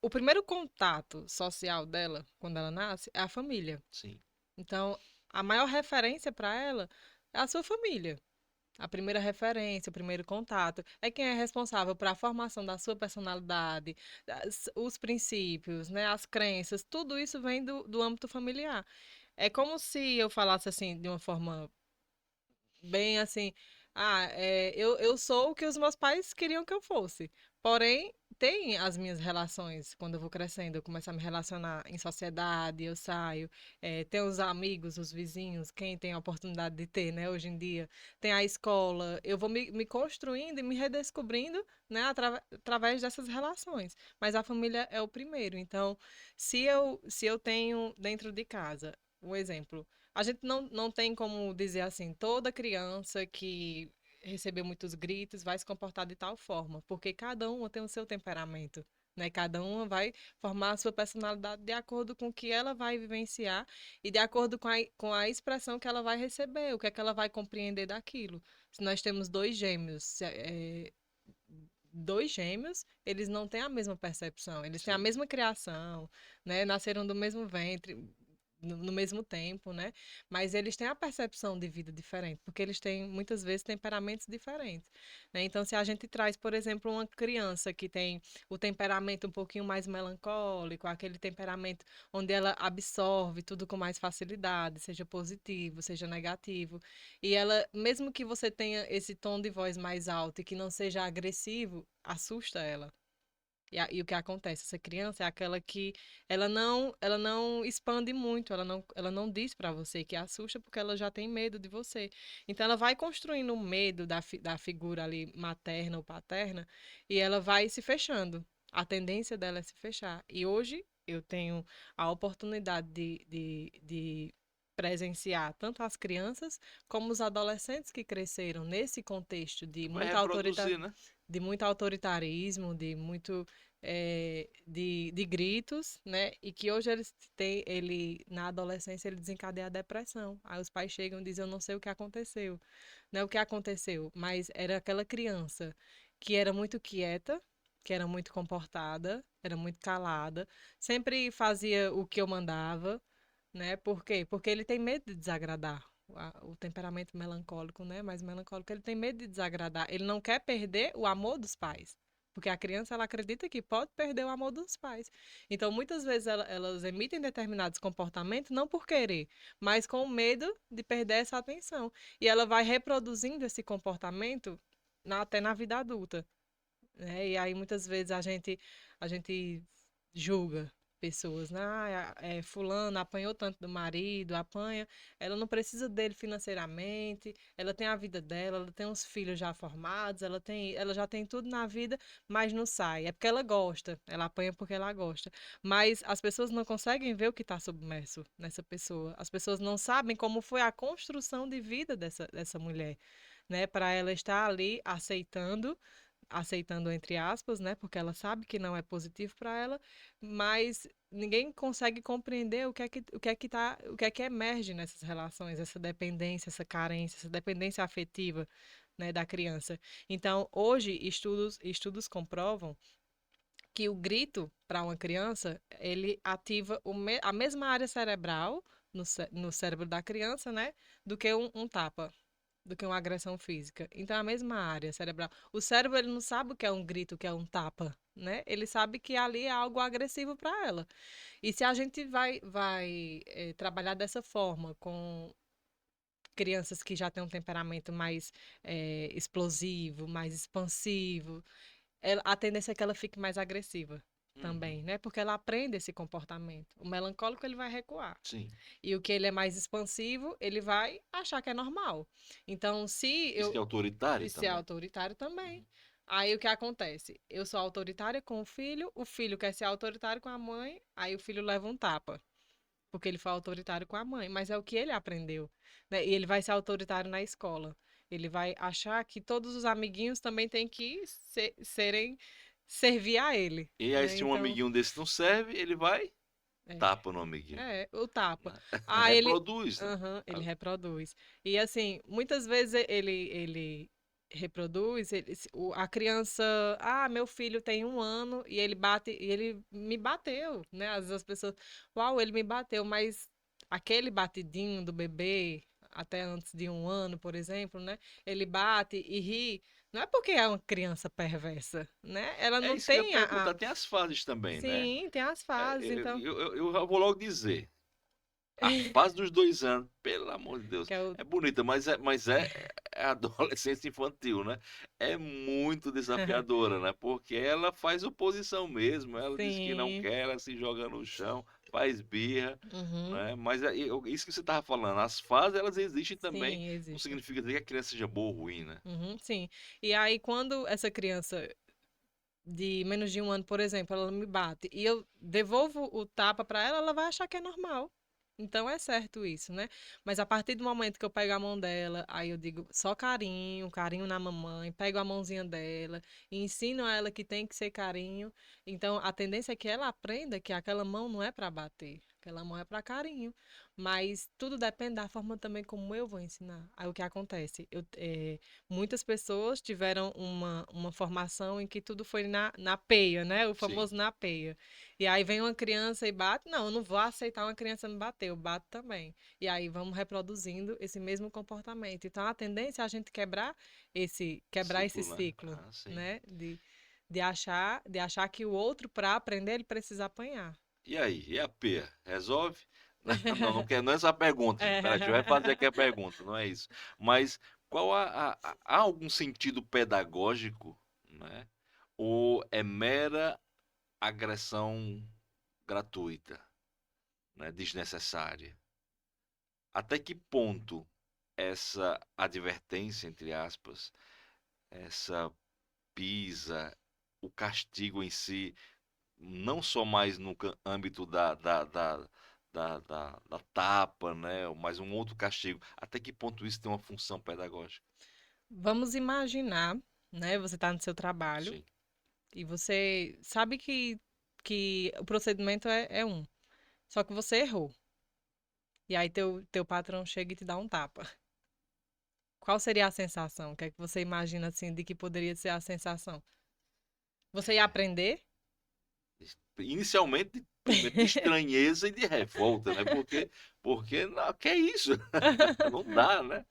o primeiro contato social dela, quando ela nasce, é a família. Sim, Então, a maior referência para ela é a sua família. A primeira referência, o primeiro contato, é quem é responsável para a formação da sua personalidade, os princípios, né, as crenças, tudo isso vem do âmbito familiar. É como se eu falasse assim, de uma forma bem assim, eu sou o que os meus pais queriam que eu fosse. Porém, tem as minhas relações. Quando eu vou crescendo, eu começo a me relacionar em sociedade, eu saio, tem os amigos, os vizinhos, quem tem a oportunidade de ter, né, hoje em dia. Tem a escola, eu vou me construindo e me redescobrindo, né, através dessas relações. Mas a família é o primeiro. Então, se eu tenho dentro de casa, um exemplo. A gente não tem como dizer assim, toda criança que recebeu muitos gritos vai se comportar de tal forma, porque cada uma tem o seu temperamento, né? Cada uma vai formar a sua personalidade de acordo com o que ela vai vivenciar e de acordo com a expressão que ela vai receber, o que é que ela vai compreender daquilo. Se nós temos dois gêmeos, eles não têm a mesma percepção, eles têm a sim. mesma criação, né? Nasceram do mesmo ventre, no mesmo tempo, né? Mas eles têm a percepção de vida diferente, porque eles têm muitas vezes temperamentos diferentes, né? Então, se a gente traz, por exemplo, uma criança que tem o temperamento um pouquinho mais melancólico, aquele temperamento onde ela absorve tudo com mais facilidade, seja positivo, seja negativo, e ela, mesmo que você tenha esse tom de voz mais alto e que não seja agressivo, assusta ela. E o que acontece? Essa criança é aquela que ela não expande muito, ela não diz pra você que assusta porque ela já tem medo de você. Então ela vai construindo o medo da figura ali materna ou paterna e ela vai se fechando. A tendência dela é se fechar. E hoje eu tenho a oportunidade de presenciar tanto as crianças como os adolescentes que cresceram nesse contexto Vai reproduzir, né? de muito autoritarismo, de muito de gritos, né? E que hoje eles têm, ele na adolescência ele desencadeia a depressão. Aí os pais chegam e dizem, eu não sei o que aconteceu, não é o que aconteceu, mas era aquela criança que era muito quieta, que era muito comportada, era muito calada, sempre fazia o que eu mandava, né? Por quê? Porque ele tem medo de desagradar. O temperamento melancólico, né? Mais melancólico, ele tem medo de desagradar. Ele não quer perder o amor dos pais. Porque a criança, ela acredita que pode perder o amor dos pais. Então, muitas vezes, elas emitem determinados comportamentos, não por querer, mas com medo de perder essa atenção. E ela vai reproduzindo esse comportamento até na vida adulta, né? E aí muitas vezes a gente julga pessoas, né? Ah, fulano apanhou tanto do marido, apanha, ela não precisa dele financeiramente, ela tem a vida dela, ela tem uns filhos já formados, ela já tem tudo na vida, mas não sai. É porque ela gosta, ela apanha porque ela gosta. Mas as pessoas não conseguem ver o que está submerso nessa pessoa. As pessoas não sabem como foi a construção de vida dessa mulher, né? Para ela estar ali aceitando entre aspas, né? Porque ela sabe que não é positivo para ela, mas ninguém consegue compreender o que é que emerge nessas relações, essa dependência, essa carência, essa dependência afetiva, né, da criança. Então, hoje estudos comprovam que o grito para uma criança, ele ativa a mesma área cerebral no cérebro da criança, né, do que um tapa, do que uma agressão física. Então, é a mesma área cerebral. O cérebro, ele não sabe o que é um grito, o que é um tapa, né? Ele sabe que ali é algo agressivo para ela. E se a gente vai trabalhar dessa forma, com crianças que já têm um temperamento mais explosivo, mais expansivo, a tendência é que ela fique mais agressiva Uhum. também, né? Porque ela aprende esse comportamento. O melancólico, ele vai recuar. Sim. E o que ele é mais expansivo, ele vai achar que é normal. Então, se Isso que é eu. autoritário E se é também. autoritário também. Uhum. Aí o que acontece? Eu sou autoritária com o filho quer ser autoritário com a mãe, aí o filho leva um tapa. Porque ele foi autoritário com a mãe, mas é o que ele aprendeu, né? E ele vai ser autoritário na escola. Ele vai achar que todos os amiguinhos também têm que servir a ele, E aí, né? se um Então, amiguinho desse não serve, ele vai, é. tapa no amiguinho, O tapa. né? Ah, Reproduz, né? aham, ele reproduz. E assim, muitas vezes ele reproduz, a criança, meu filho tem 1 ano e ele bate, e ele me bateu, né? Às vezes as pessoas, uau, ele me bateu, mas aquele batidinho do bebê, até antes de 1 ano, por exemplo, né? Ele bate e ri, não é porque é uma criança perversa, né? Ela É não isso que eu ia tem perguntar. Tem as fases também, né? Sim, tem as fases, então, Eu já vou logo dizer. A fase dos 2 anos, pelo amor de Deus, que é o é bonita, mas é adolescência infantil, né? É muito desafiadora, né? Porque ela faz oposição mesmo, ela diz que não Sim, quer, ela se joga no chão, faz birra, uhum, né? Mas isso que você estava falando, as fases elas existem também, sim, não existe. significa dizer que a criança seja boa ou ruim, né? Uhum, sim. E aí, quando essa criança de menos de 1 ano, por exemplo, ela me bate e eu devolvo o tapa para ela, ela vai achar que é normal. Então é certo isso, né? Mas a partir do momento que eu pego a mão dela, aí eu digo só carinho, carinho na mamãe, pego a mãozinha dela e ensino a ela que tem que ser carinho. Então a tendência é que ela aprenda que aquela mão não é para bater, aquela mão é para carinho. Mas tudo depende da forma também como eu vou ensinar. Aí o que acontece? Muitas pessoas tiveram uma formação em que tudo foi na peia, né? O Sim, famoso na peia. E aí vem uma criança e bate. Não, eu não vou aceitar uma criança me bater, eu bato também. E aí vamos reproduzindo esse mesmo comportamento. Então a tendência é a gente quebrar esse ciclo, né? ciclo, Ah, sim. né? De achar que o outro, para aprender, ele precisa apanhar. E aí, e a P? Resolve? Não, não quer, não é essa a pergunta, gente. Peraí, a gente vai fazer aqui a pergunta, não é isso. Mas qual há algum sentido pedagógico, né? Ou é mera agressão gratuita, né, desnecessária. Até que ponto essa advertência, entre aspas, essa pisa, o castigo em si, não só mais no âmbito da tapa, né, mas um outro castigo, até que ponto isso tem uma função pedagógica? Vamos imaginar, né? Você está no seu trabalho Sim. e você sabe que o procedimento é um, só que você errou. E aí teu patrão chega e te dá um tapa. Qual seria a sensação? O que é que você imagina assim de que poderia ser a sensação? Você ia aprender? Inicialmente, primeiro de estranheza e de revolta, né? Porque não, que é isso? Não dá, né?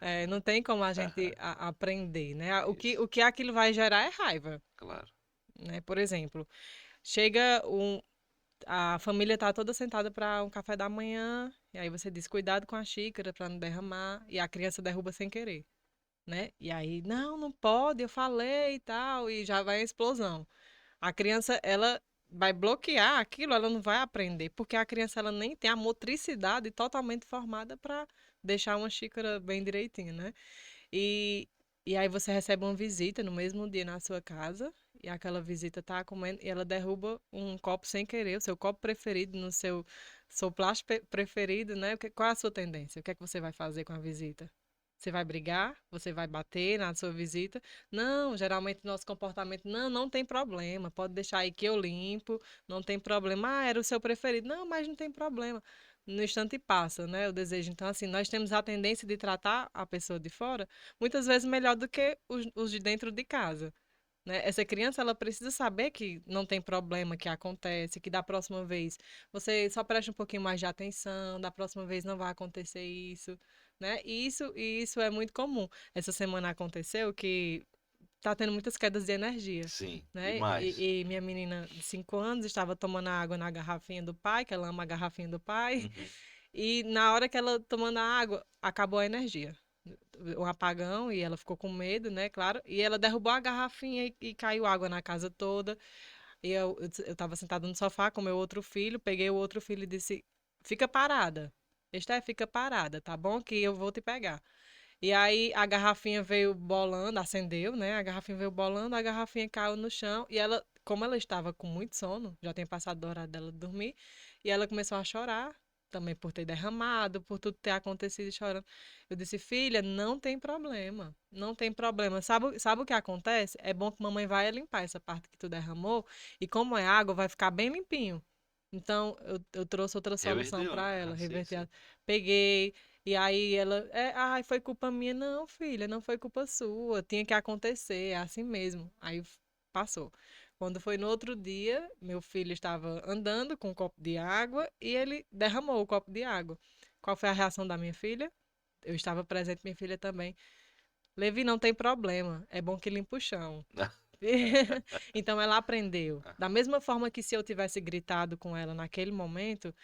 É, não tem como a gente Aham, aprender, né? isso, O que aquilo vai gerar é raiva, claro. né? Por exemplo, chega a família tá toda sentada para um café da manhã, e aí você diz, cuidado com a xícara para não derramar, e a criança derruba sem querer, né? E aí, não, não pode, eu falei e tal, e já vai a explosão. A criança, ela vai bloquear aquilo, ela não vai aprender, porque a criança ela nem tem a motricidade totalmente formada para deixar uma xícara bem direitinho, né? E, e aí você recebe uma visita no mesmo dia na sua casa, e aquela visita tá comendo, e ela derruba um copo sem querer, o seu copo preferido, no seu plástico preferido, né? Qual é a sua tendência? O que é que você vai fazer com a visita? Você vai brigar? Você vai bater na sua visita? Não, geralmente nosso comportamento, não, não tem problema, pode deixar aí que eu limpo, não tem problema. Ah, era o seu preferido. Não, mas não tem problema. No instante passa, né? O desejo. Então, assim, nós temos a tendência de tratar a pessoa de fora muitas vezes melhor do que os de dentro de casa, né? Essa criança, ela precisa saber que não tem problema, que acontece, que da próxima vez você só preste um pouquinho mais de atenção, da próxima vez não vai acontecer isso, né? E isso é muito comum. Essa semana aconteceu que tá tendo muitas quedas de energia. Sim, Né? demais. E minha menina de 5 anos estava tomando água na garrafinha do pai, que ela ama a garrafinha do pai, Uhum. e na hora que ela tomando a água, acabou a energia. Um apagão e ela ficou com medo, né? Claro. E ela derrubou a garrafinha e caiu água na casa toda. E eu tava sentada no sofá com meu outro filho, peguei o outro filho e disse: Fica parada. Esté, fica parada, tá bom? Que eu vou te pegar. E aí a garrafinha veio bolando, acendeu, né? A garrafinha veio bolando, a garrafinha caiu no chão e ela, como ela estava com muito sono, já tinha passado da hora dela dormir, e ela começou a chorar, também por ter derramado, por tudo ter acontecido e chorando. Eu disse, filha, não tem problema, não tem problema. Sabe o que acontece? É bom que mamãe vai limpar essa parte que tu derramou, e como é água, vai ficar bem limpinho. Então, eu trouxe outra solução Reverteu, né? para Ah, ela, sim, reverter. sim. Peguei, e aí ela, ai, foi culpa minha. Não, filha, não foi culpa sua. Tinha que acontecer, é assim mesmo. Aí passou. Quando foi no outro dia, meu filho estava andando com um copo de água e ele derramou o copo de água. Qual foi a reação da minha filha? Eu estava presente, minha filha também. Levi, não tem problema. É bom que limpa o chão. Então ela aprendeu. Da mesma forma que se eu tivesse gritado com ela naquele momento,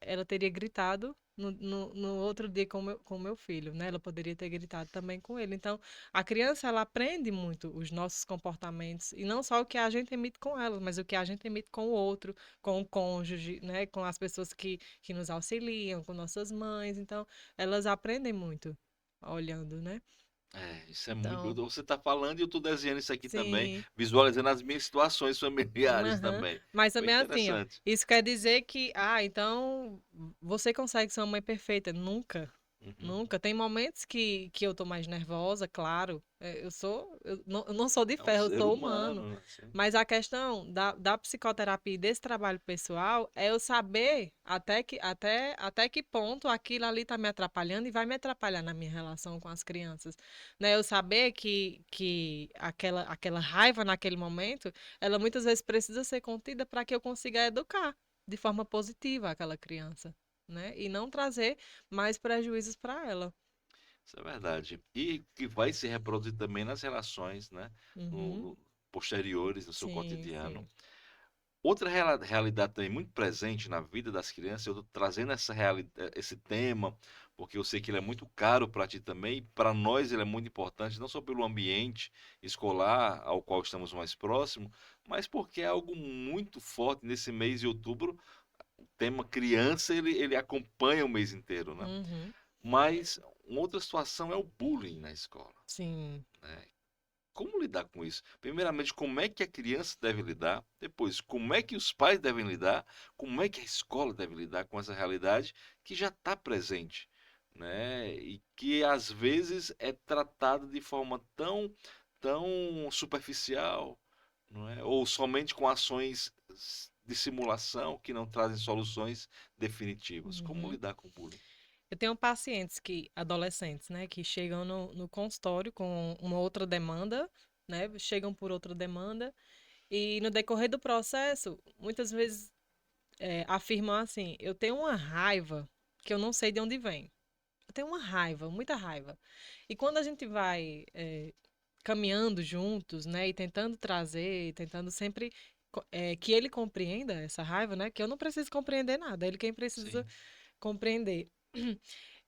ela teria gritado no outro dia com o meu filho, né? Ela poderia ter gritado também com ele. Então, a criança, ela aprende muito os nossos comportamentos, e não só o que a gente emite com ela, mas o que a gente emite com o outro, com o cônjuge, né? Com as pessoas que nos auxiliam, com nossas mães. Então, elas aprendem muito olhando, né? É, isso é muito. Então, Você está falando e eu estou desenhando isso aqui também, sim. visualizando as minhas situações familiares Aham. também. Mas Foi também assim, ó, interessante. isso quer dizer que, então você consegue ser uma mãe perfeita? Nunca. Uhum. Nunca. Tem momentos que eu tô mais nervosa, claro. Eu não sou de É um ferro, eu ser sou humano. humano, né? Assim. Mas a questão da psicoterapia e desse trabalho pessoal é eu saber até que ponto aquilo ali tá me atrapalhando e vai me atrapalhar na minha relação com as crianças. Né? Eu saber que aquela raiva naquele momento ela muitas vezes precisa ser contida para que eu consiga educar de forma positiva aquela criança, né? E não trazer mais prejuízos para ela. Isso é verdade. E que vai se reproduzir também nas relações, né? Uhum. Posteriores, no seu Sim, cotidiano. sim. Outra realidade também muito presente na vida das crianças, eu estou trazendo esse tema porque eu sei que ele é muito caro para ti também, para nós ele é muito importante, não só pelo ambiente escolar ao qual estamos mais próximos, mas porque é algo muito forte nesse mês de outubro. O tema criança, ele acompanha o mês inteiro, né? Uhum. Mas uma outra situação é o bullying na escola, Sim. né? Como lidar com isso? Primeiramente, como é que a criança deve lidar? Depois, como é que os pais devem lidar? Como é que a escola deve lidar com essa realidade que já está presente, né? E que às vezes é tratada de forma tão superficial, não é? Ou somente com ações de simulação que não trazem soluções definitivas. Como Uhum. lidar com o bullying? Eu tenho pacientes adolescentes, né, que chegam no consultório com uma outra demanda, né, chegam por outra demanda, e no decorrer do processo, muitas vezes afirmam assim: eu tenho uma raiva que eu não sei de onde vem. Eu tenho uma raiva, muita raiva. E quando a gente vai caminhando juntos, né, e tentando trazer, tentando sempre que ele compreenda essa raiva, né, que eu não preciso compreender nada, é ele quem precisa Sim, compreender.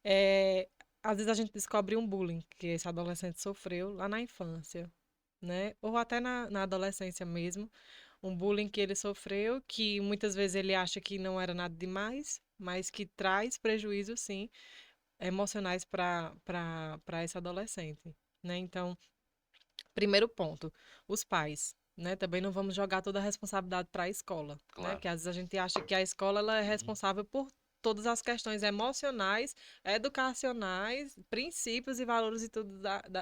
É, às vezes a gente descobre um bullying que esse adolescente sofreu lá na infância, né? Ou até na adolescência mesmo. Um bullying que ele sofreu, que muitas vezes ele acha que não era nada demais, mas que traz prejuízos, sim, emocionais para esse adolescente, né? Então, primeiro ponto, os pais. Né? Também não vamos jogar toda a responsabilidade para a escola, né? claro. Que às vezes a gente acha que a escola ela é Uhum. responsável por todas as questões emocionais, educacionais, princípios e valores e tudo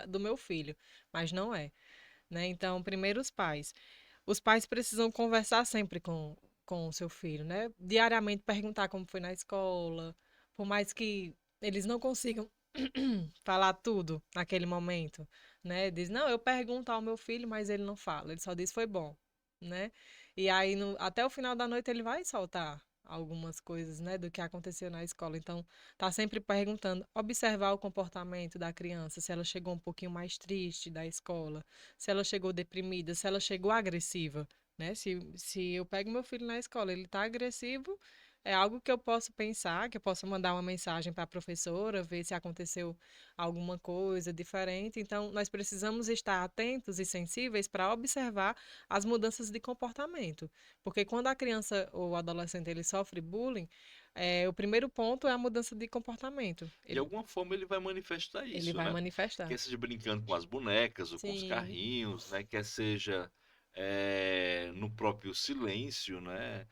do meu filho, mas não é, né? Então, primeiro os pais. Os pais precisam conversar sempre com o seu filho, né? Diariamente perguntar como foi na escola, por mais que eles não consigam falar tudo naquele momento, né? Diz, não, eu pergunto ao meu filho, mas ele não fala, ele só diz foi bom, né? E aí, até o final da noite, ele vai soltar algumas coisas, né, do que aconteceu na escola. Então, tá sempre perguntando, observar o comportamento da criança, se ela chegou um pouquinho mais triste da escola, se ela chegou deprimida, se ela chegou agressiva, né? Se eu pego meu filho na escola, ele tá agressivo, é algo que eu posso pensar, que eu posso mandar uma mensagem para a professora, ver se aconteceu alguma coisa diferente. Então, nós precisamos estar atentos e sensíveis para observar as mudanças de comportamento. Porque quando a criança ou o adolescente ele sofre bullying, o primeiro ponto é a mudança de comportamento. De alguma forma ele vai manifestar Ele isso, vai né? manifestar. Quer seja brincando com as bonecas ou com os Sim. carrinhos, né? Quer seja no próprio silêncio, né?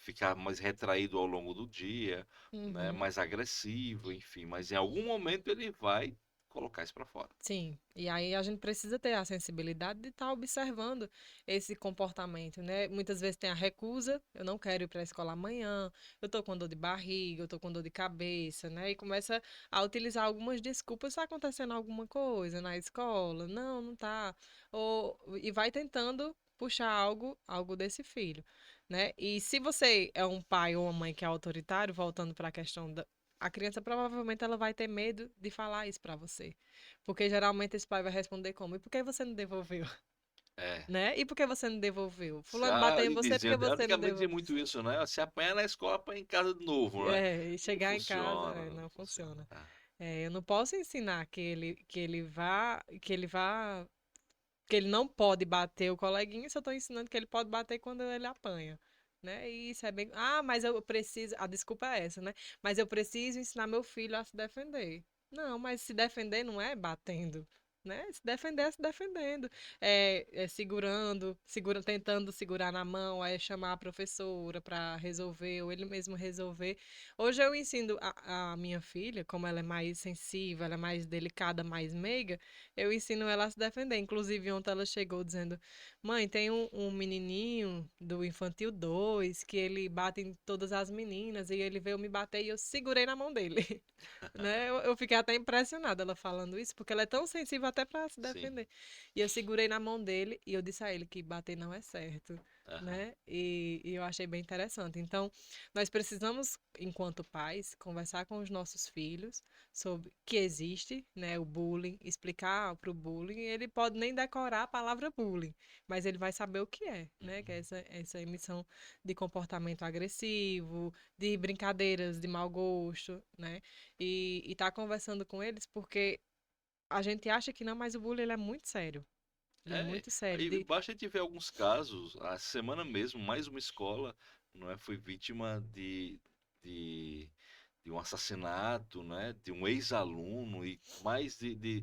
Ficar mais retraído ao longo do dia, né? Uhum. Mais agressivo, enfim. Mas em algum momento ele vai colocar isso para fora. Sim, e aí a gente precisa ter a sensibilidade de estar observando esse comportamento, né? Muitas vezes tem a recusa, eu não quero ir para a escola amanhã, eu tô com dor de barriga, eu tô com dor de cabeça, né? E começa a utilizar algumas desculpas, está acontecendo alguma coisa na escola? Não, não tá. E vai tentando puxar algo desse filho, né? E se você é um pai ou uma mãe que é autoritário, voltando para a questão da a criança provavelmente ela vai ter medo de falar isso para você. Porque geralmente esse pai vai responder como? E por que você não devolveu? É. Né? E por que você não devolveu? Fulano bateu em E você porque dizendo, você não antigamente tinha devolveu. muito isso, né? Se apanha na escola, apanha em casa de novo, né? E Não chegar em casa, funciona, não não funciona. funciona. Ah, Eu não posso ensinar que ele não pode bater o coleguinha se eu estou ensinando que ele pode bater quando ele apanha. Né? E isso é bem. Ah, mas eu preciso. A desculpa é essa, né? Mas eu preciso ensinar meu filho a se defender. Não, mas se defender não é batendo. Né? Se defender é se defendendo. Tentando segurar na mão, é chamar a professora para resolver, ou ele mesmo resolver. Hoje eu ensino a minha filha, como ela é mais sensível, ela é mais delicada, mais meiga, eu ensino ela a se defender. Inclusive, ontem ela chegou dizendo: Mãe, tem um menininho do Infantil 2 que ele bate em todas as meninas e ele veio me bater e eu segurei na mão dele. Né? Eu fiquei até impressionada ela falando isso, porque ela é tão sensível até para se Sim. defender. E eu segurei na mão dele e eu disse a ele que bater não é certo, Aham. né? E eu achei bem interessante. Então, nós precisamos, enquanto pais, conversar com os nossos filhos sobre que existe, né, o bullying, explicar para o bullying. Ele pode nem decorar a palavra bullying, mas ele vai saber o que é, né? Que é Uhum. essa emissão de comportamento agressivo, de brincadeiras de mau gosto, né? E tá conversando com eles porque a gente acha que não, mas o bullying ele é muito sério. Ele é É, muito sério. aí basta a gente ver alguns casos. A semana mesmo, mais uma escola, não é, foi vítima de, de um assassinato, né, de um ex-aluno e mais de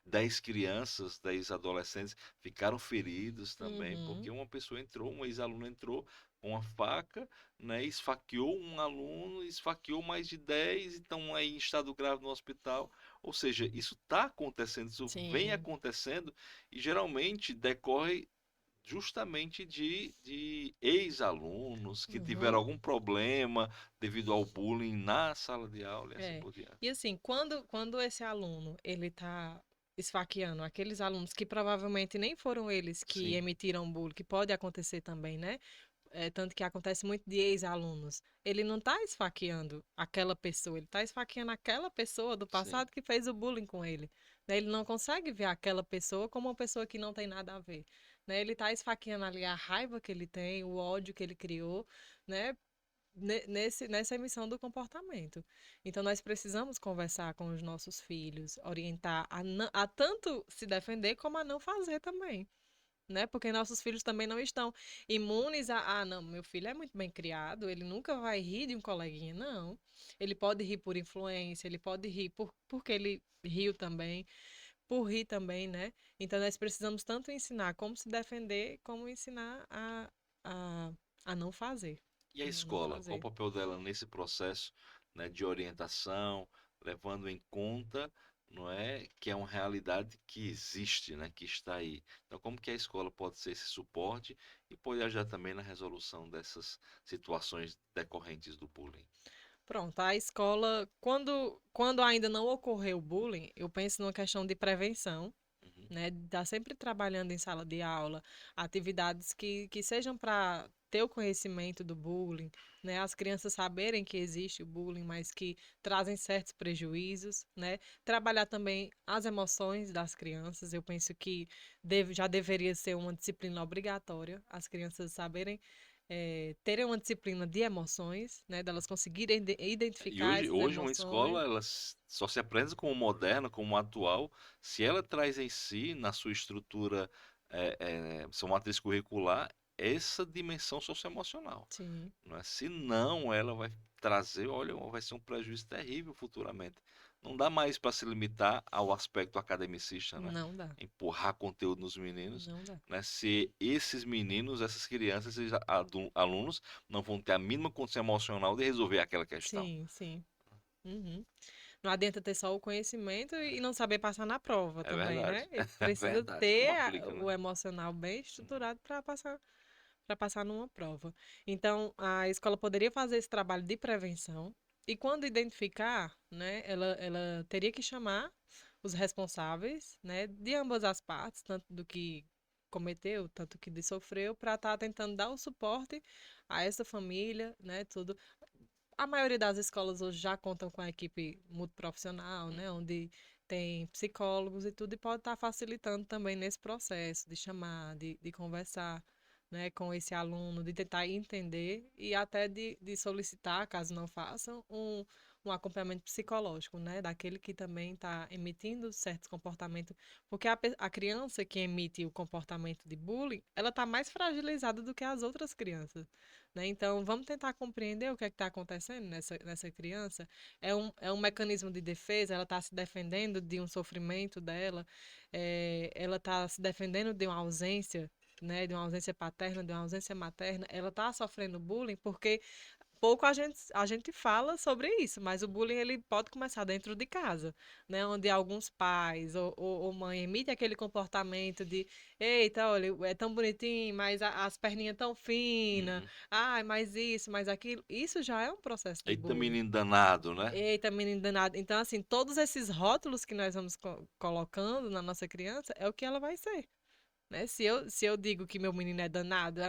10 crianças, 10 adolescentes ficaram feridos também, porque Uhum, uma pessoa entrou, um ex-aluno entrou com uma faca, né, esfaqueou um aluno, esfaqueou mais de 10 e estão aí em estado grave no hospital. Ou seja, isso está acontecendo, isso vem sim. acontecendo e geralmente decorre justamente de ex-alunos que tiveram Uhum. algum problema devido ao bullying na sala de aula e assim É. por diante. E assim, quando esse aluno ele tá esfaqueando aqueles alunos que provavelmente nem foram eles que Sim, emitiram bullying, que pode acontecer também, né? Tanto que acontece muito de ex-alunos. Ele não está esfaqueando aquela pessoa, ele está esfaqueando aquela pessoa do sim, passado que fez o bullying com ele. Né? Ele não consegue ver aquela pessoa como uma pessoa que não tem nada a ver. Né? Ele está esfaqueando ali a raiva que ele tem, o ódio que ele criou, né? Nessa emissão do comportamento. Então, nós precisamos conversar com os nossos filhos, orientar a tanto se defender como a não fazer também, né? Porque nossos filhos também não estão imunes não, meu filho é muito bem criado, ele nunca vai rir de um coleguinha, não. Ele pode rir por influência, ele pode rir porque ele riu também, por rir também, né? Então nós precisamos tanto ensinar como se defender, como ensinar a, a não fazer. e a Não escola, qual o fazer. papel dela nesse processo, né, de orientação, levando em conta, não é, que é uma realidade que existe, né, que está aí. Então, como que a escola pode ser esse suporte e pode ajudar também na resolução dessas situações decorrentes do bullying? Pronto, a escola, quando ainda não ocorreu o bullying, eu penso numa questão de prevenção, Uhum. né? Tá sempre trabalhando em sala de aula, atividades que sejam para ter o conhecimento do bullying, né? As crianças saberem que existe o bullying, mas que trazem certos prejuízos, né? Trabalhar também as emoções das crianças, eu penso que já deveria ser uma disciplina obrigatória, as crianças saberem terem uma disciplina de emoções, né? Delas conseguirem E identificar hoje, essas hoje uma emoções. escola ela só se apresenta como moderna, como atual, se ela traz em si, na sua estrutura, sua matriz curricular, essa dimensão socioemocional. Sim, Não é? Se não, ela vai trazer, olha, vai ser um prejuízo terrível futuramente. Não dá mais para se limitar ao aspecto academicista, né? não dá, Empurrar conteúdo nos meninos, não dá. né? Se esses meninos, essas crianças, esses alunos não vão ter a mínima condição emocional de resolver aquela questão. Sim, sim. Uhum. Não adianta ter só o conhecimento e não saber passar na prova É também, né? verdade. Ele É precisa verdade. ter Como aplica, né? o emocional bem Uhum. estruturado para passar numa prova. Então, a escola poderia fazer esse trabalho de prevenção e quando identificar, né, ela teria que chamar os responsáveis, né, de ambas as partes, tanto do que cometeu, tanto que de sofreu, para estar tentando dar o suporte a essa família, né, tudo. A maioria das escolas hoje já contam com a equipe multiprofissional, né, Uhum. onde tem psicólogos e tudo, e pode estar facilitando também nesse processo de chamar, de conversar, né, com esse aluno, de tentar entender e até de solicitar, caso não façam, um acompanhamento psicológico, né, daquele que também está emitindo certos comportamentos, porque a criança que emite o comportamento de bullying, ela está mais fragilizada do que as outras crianças. Né? Então, vamos tentar compreender o que é que está acontecendo nessa criança. É um mecanismo de defesa, ela está se defendendo de um sofrimento dela, ela está se defendendo de uma ausência, né, de uma ausência paterna, de uma ausência materna, ela está sofrendo bullying porque pouco a gente fala sobre isso, mas o bullying ele pode começar dentro de casa, né? Onde alguns pais ou mãe emitem aquele comportamento de eita, olha, é tão bonitinho, mas as perninhas tão finas, Uhum. ai, mais isso, mais aquilo. Isso já é um processo de Eita, bullying. menino danado, né? Eita, menino danado. Então, assim, todos esses rótulos que nós vamos colocando na nossa criança é o que ela vai ser, né? Se eu digo que meu menino é danado,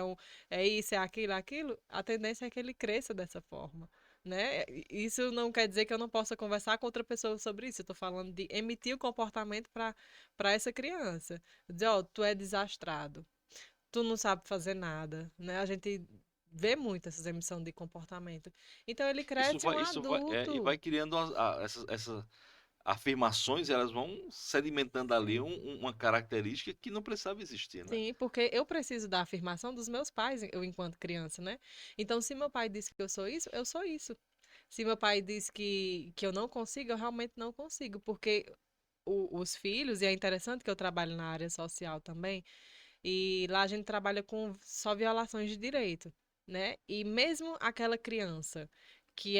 é isso, é aquilo, é aquilo, a tendência é que ele cresça dessa forma, né? Isso não quer dizer que eu não possa conversar com outra pessoa sobre isso. Eu tô falando de emitir o comportamento para essa criança. Dizer, ó, tu é desastrado, tu não sabe fazer nada, né? A gente vê muito essas emissões de comportamento. Então ele cresce um E vai adulto. criando essas afirmações, elas vão sedimentando ali uma característica que não precisava existir, né? Sim, porque eu preciso da afirmação dos meus pais, eu enquanto criança, né? Então, se meu pai disse que eu sou isso, eu sou isso. Se meu pai diz que eu não consigo, eu realmente não consigo, porque os filhos, e é interessante que eu trabalho na área social também, e lá a gente trabalha com só violações de direito, né? E mesmo aquela criança que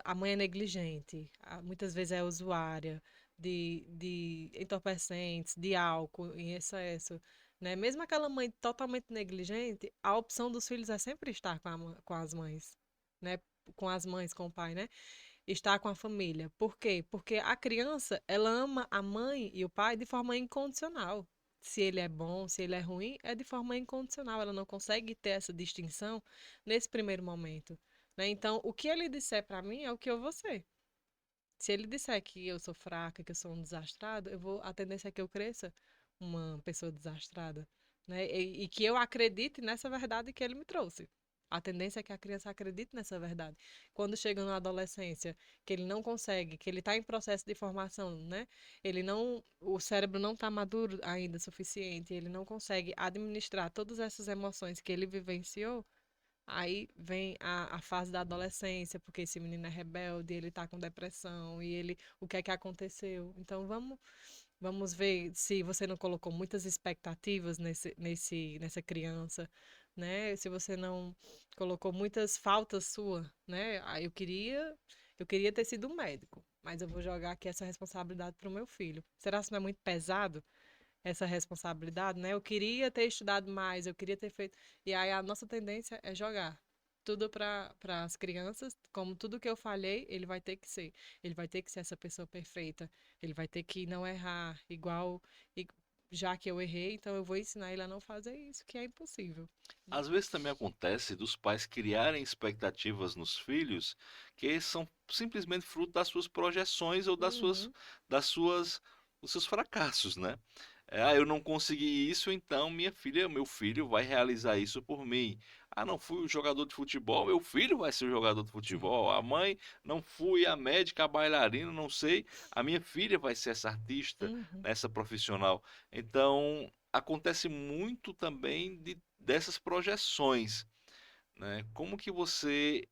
a mãe é negligente, muitas vezes é usuária de entorpecentes, de álcool em excesso, né? Mesmo aquela mãe totalmente negligente, a opção dos filhos é sempre estar com as mães, né? Com as mães, com o pai, né? Estar com a família. Por quê? Porque a criança, ela ama a mãe e o pai de forma incondicional. Se ele é bom, se ele é ruim, é de forma incondicional. Ela não consegue ter essa distinção nesse primeiro momento, né? Então, o que ele disser para mim é o que eu vou ser. Se ele disser que eu sou fraca, que eu sou um desastrado, a tendência é que eu cresça uma pessoa desastrada, né? E que eu acredite nessa verdade que ele me trouxe. A tendência é que a criança acredite nessa verdade. Quando chega na adolescência, que ele não consegue, que ele está em processo de formação, né? O cérebro não está maduro ainda o suficiente, ele não consegue administrar todas essas emoções que ele vivenciou. Aí vem a fase da adolescência, porque esse menino é rebelde, ele tá com depressão, e o que é que aconteceu? Então vamos ver se você não colocou muitas expectativas nessa criança, né? Se você não colocou muitas faltas suas, né? Aí eu queria ter sido um médico, mas eu vou jogar aqui essa responsabilidade pro meu filho. Será que não é muito pesado? Essa responsabilidade, né? Eu queria ter estudado mais, eu queria ter feito. E aí a nossa tendência é jogar tudo para as crianças, como tudo que eu falhei, ele vai ter que ser. Ele vai ter que ser essa pessoa perfeita. Ele vai ter que não errar igual e- já que eu errei, então eu vou ensinar ele a não fazer isso, que é impossível, né? Às vezes também acontece dos pais criarem expectativas nos filhos que são simplesmente fruto das suas projeções ou Uhum, das suas, dos seus fracassos, né? Eu não consegui isso, então meu filho vai realizar isso por mim. Ah, não fui o jogador de futebol, meu filho vai ser o jogador de sim. futebol. A mãe, não fui a médica, a bailarina, não sei, a minha filha vai ser essa artista, Uhum, essa profissional. Então, acontece muito também dessas projeções, né? Como que você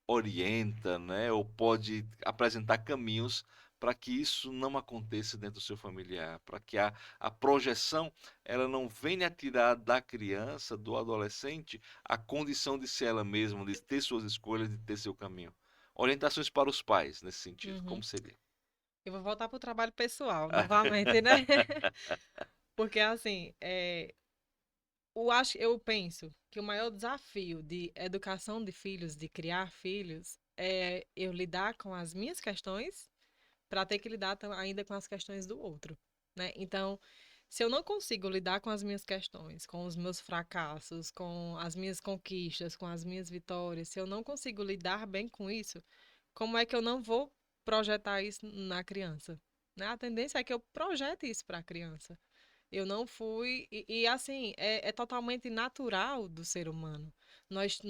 orienta, né, ou pode apresentar caminhos para que isso não aconteça dentro do seu familiar, para que a projeção ela não venha tirar da criança, do adolescente, a condição de ser ela mesma, de ter suas escolhas, de ter seu caminho. Orientações para os pais nesse sentido, como uhum. seria? Eu vou voltar para o trabalho pessoal, novamente, né? Porque assim, eu penso que o maior desafio de educação de filhos, de criar filhos, é eu lidar com as minhas questões para ter que lidar ainda com as questões do outro, né? Então, se eu não consigo lidar com as minhas questões, com os meus fracassos, com as minhas conquistas, com as minhas vitórias, se eu não consigo lidar bem com isso, como é que eu não vou projetar isso na criança? Né? A tendência é que eu projete isso para a criança. Eu não fui. Assim, é totalmente natural do ser humano. Nós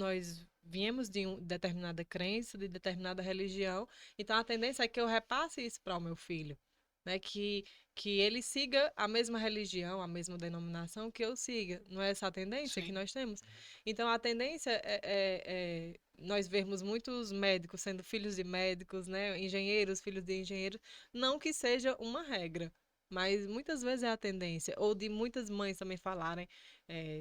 viemos de uma determinada crença, de determinada religião, então a tendência é que eu repasse isso para o meu filho. Né? Que ele siga a mesma religião, a mesma denominação que eu siga. Não é essa a tendência que Sim. nós temos? Então a tendência é nós vermos muitos médicos sendo filhos de médicos, né? Engenheiros, filhos de engenheiros. Não que seja uma regra. Mas muitas vezes é a tendência, ou de muitas mães também falarem,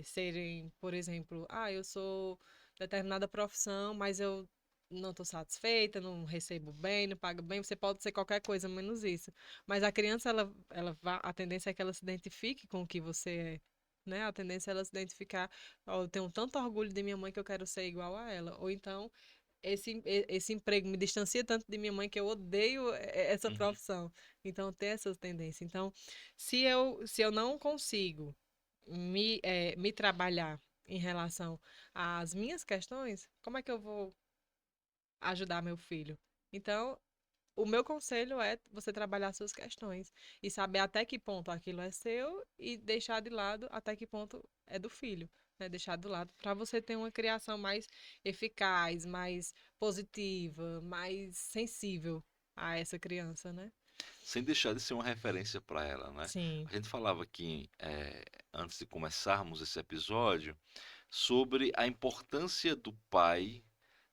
serem, por exemplo, eu sou determinada profissão, mas eu não estou satisfeita, não recebo bem, não pago bem, você pode ser qualquer coisa menos isso. Mas a criança, a tendência é que ela se identifique com o que você é. Né? A tendência é ela se identificar, ó, eu tenho tanto orgulho de minha mãe que eu quero ser igual a ela. Ou então, esse emprego me distancia tanto de minha mãe que eu odeio essa Uhum, profissão. Então, ter essa tendência. Então, se eu não consigo me trabalhar em relação às minhas questões, como é que eu vou ajudar meu filho? Então, o meu conselho é você trabalhar suas questões e saber até que ponto aquilo é seu e deixar de lado até que ponto é do filho, né? Deixar do lado para você ter uma criação mais eficaz, mais positiva, mais sensível a essa criança, né? sem deixar de ser uma referência para ela, né? Sim, A gente falava aqui, antes de começarmos esse episódio, sobre a importância do pai,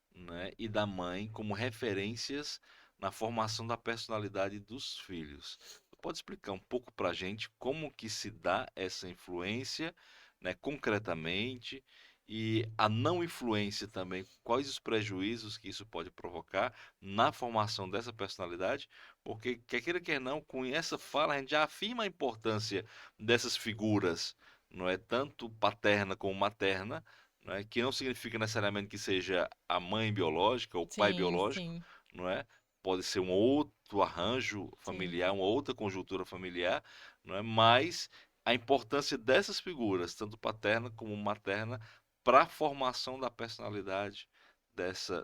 né, e da mãe como referências na formação da personalidade dos filhos. Tu pode explicar um pouco para a gente como que se dá essa influência, né, concretamente, e a não influência também, quais os prejuízos que isso pode provocar na formação dessa personalidade? Porque, quer queira, quer não, com essa fala a gente já afirma a importância dessas figuras, não é tanto paterna como materna, não é? Que não significa necessariamente que seja a mãe biológica ou o pai sim, biológico, sim, não é? Pode ser um outro arranjo sim. familiar, uma outra conjuntura familiar, não é? Mas a importância dessas figuras, tanto paterna como materna, para a formação da personalidade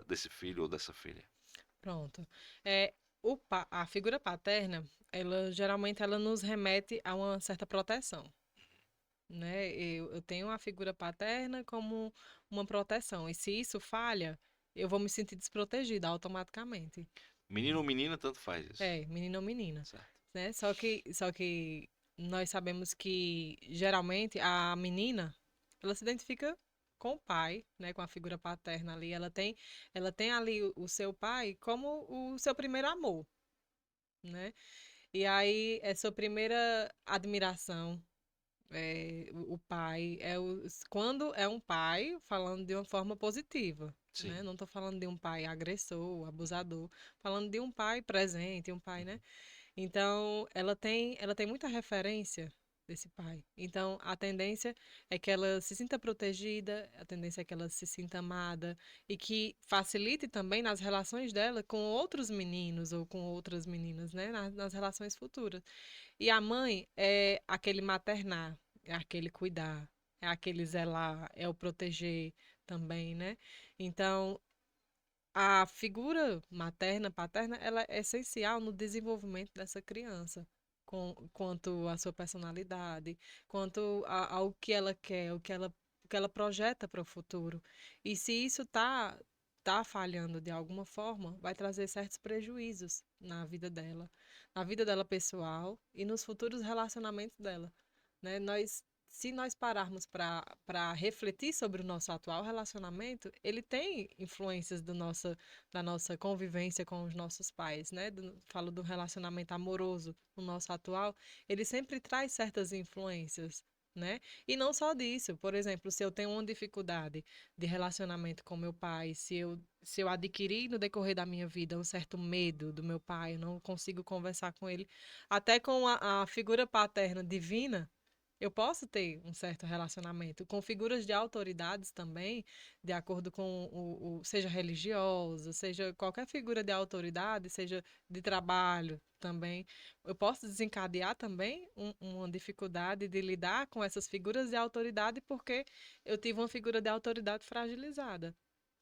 desse filho ou dessa filha. Pronto. A figura paterna, ela geralmente ela nos remete a uma certa proteção. Né? Eu tenho a figura paterna como uma proteção. E se isso falha, eu vou me sentir desprotegida automaticamente. Menino ou menina, tanto faz isso. Menino ou menina, Certo. né? Só que nós sabemos que geralmente a menina, ela se identifica com o pai, né? Com a figura paterna ali. Ela tem ali o seu pai como o seu primeiro amor, né? E aí é sua primeira admiração, o pai quando é um pai falando de uma forma positiva, Sim. né? Não estou falando de um pai agressor, abusador, falando de um pai presente, um pai, né? Então, ela tem muita referência desse pai. Então, a tendência é que ela se sinta protegida, a tendência é que ela se sinta amada e que facilite também nas relações dela com outros meninos ou com outras meninas, né? Nas relações futuras. E a mãe é aquele maternar, é aquele cuidar, é aquele zelar, é o proteger também, né? Então, a figura materna, paterna, ela é essencial no desenvolvimento dessa criança, quanto à sua personalidade, quanto ao que ela quer, o que ela projeta para o futuro. E se isso tá falhando de alguma forma, vai trazer certos prejuízos na vida dela pessoal e nos futuros relacionamentos dela, né? Se nós pararmos para refletir sobre o nosso atual relacionamento, ele tem influências da nossa convivência com os nossos pais, né? Falo do relacionamento amoroso no nosso atual, ele sempre traz certas influências, né? E não só disso, por exemplo, se eu tenho uma dificuldade de relacionamento com meu pai, se eu adquiri no decorrer da minha vida um certo medo do meu pai, eu não consigo conversar com ele, até com a figura paterna divina, eu posso ter um certo relacionamento com figuras de autoridades também, de acordo com seja religiosa, seja qualquer figura de autoridade, seja de trabalho também. Eu posso desencadear também uma dificuldade de lidar com essas figuras de autoridade porque eu tive uma figura de autoridade fragilizada.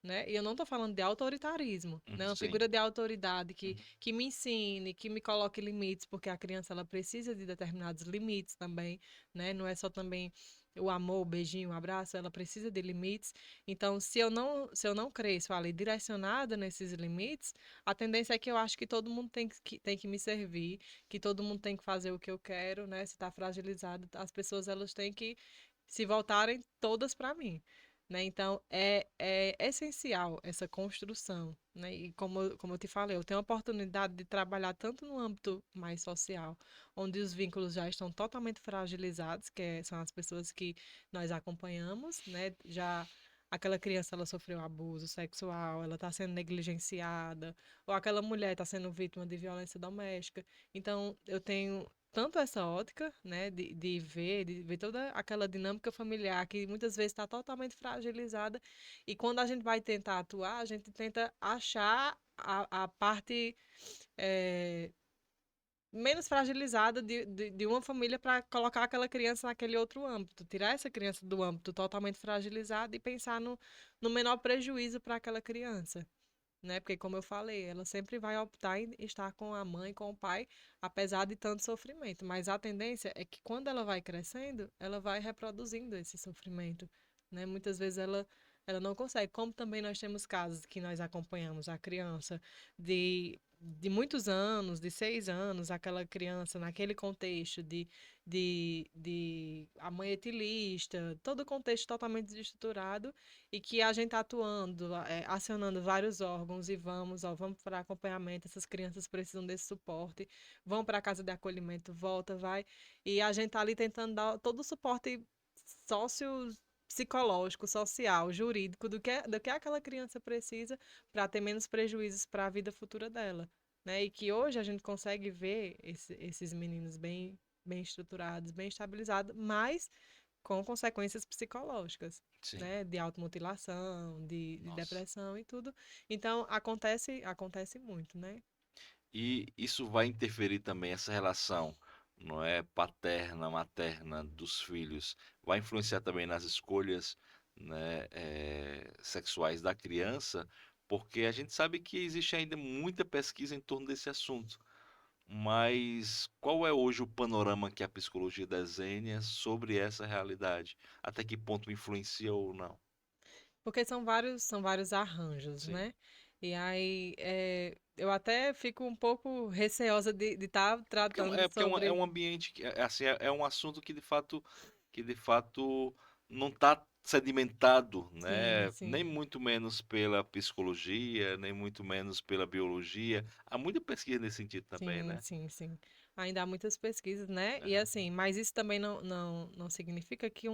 Né? E eu não estou falando de autoritarismo, né? Uma Sim. figura de autoridade que, Uhum. que me ensine, que me coloque limites, porque a criança ela precisa de determinados limites também, né? Não é só também o amor, o beijinho, o abraço, ela precisa de limites. Então, se eu não cresço ali direcionada nesses limites, a tendência é que eu acho que todo mundo tem que me servir, que todo mundo tem que fazer o que eu quero, né? Se está fragilizado, as pessoas elas têm que se voltarem todas para mim. Né? Então, é essencial essa construção, né? E como eu te falei, eu tenho a oportunidade de trabalhar tanto no âmbito mais social, onde os vínculos já estão totalmente fragilizados, são as pessoas que nós acompanhamos, né? Já aquela criança ela sofreu abuso sexual, ela está sendo negligenciada, ou aquela mulher está sendo vítima de violência doméstica. Então, eu tenho tanto essa ótica, né, de ver toda aquela dinâmica familiar que muitas vezes está totalmente fragilizada, e quando a gente vai tentar atuar, a gente tenta achar a parte eh, menos fragilizada de uma família para colocar aquela criança naquele outro âmbito, tirar essa criança do âmbito totalmente fragilizado e pensar no menor prejuízo para aquela criança, né? Porque, como eu falei, ela sempre vai optar em estar com a mãe, com o pai, apesar de tanto sofrimento. Mas a tendência é que quando ela vai crescendo, ela vai reproduzindo esse sofrimento, né? Muitas vezes ela não consegue. Como também nós temos casos que nós acompanhamos a criança de muitos anos, de 6 anos, aquela criança naquele contexto de a mãe etilista, todo o contexto totalmente desestruturado, e que a gente está atuando, acionando vários órgãos e vamos para acompanhamento, essas crianças precisam desse suporte, vão para a casa de acolhimento, volta, vai, e a gente está ali tentando dar todo o suporte sócio psicológico, social, jurídico do que aquela criança precisa para ter menos prejuízos para a vida futura dela, né? E que hoje a gente consegue ver esses meninos bem estruturados, bem estabilizados, mas com consequências psicológicas, Sim. né? De automutilação, de Nossa. depressão e tudo. Então, acontece muito, né? E isso vai interferir também, essa relação, não é, paterna, materna dos filhos, vai influenciar também nas escolhas, né, sexuais da criança, porque a gente sabe que existe ainda muita pesquisa em torno desse assunto. Mas qual é hoje o panorama que a psicologia desenha sobre essa realidade? Até que ponto influencia ou não? Porque são vários arranjos, Sim. né? E aí, eu até fico um pouco receosa de estar Porque tratando é sobre. um ambiente que assim, é um assunto que de fato não está sedimentado, Sim, né? Nem sim. muito menos pela psicologia, nem muito menos pela biologia. Há muita pesquisa nesse sentido também, Sim, né? sim, sim. Ainda há muitas pesquisas, né? E É, assim, mas isso também não significa que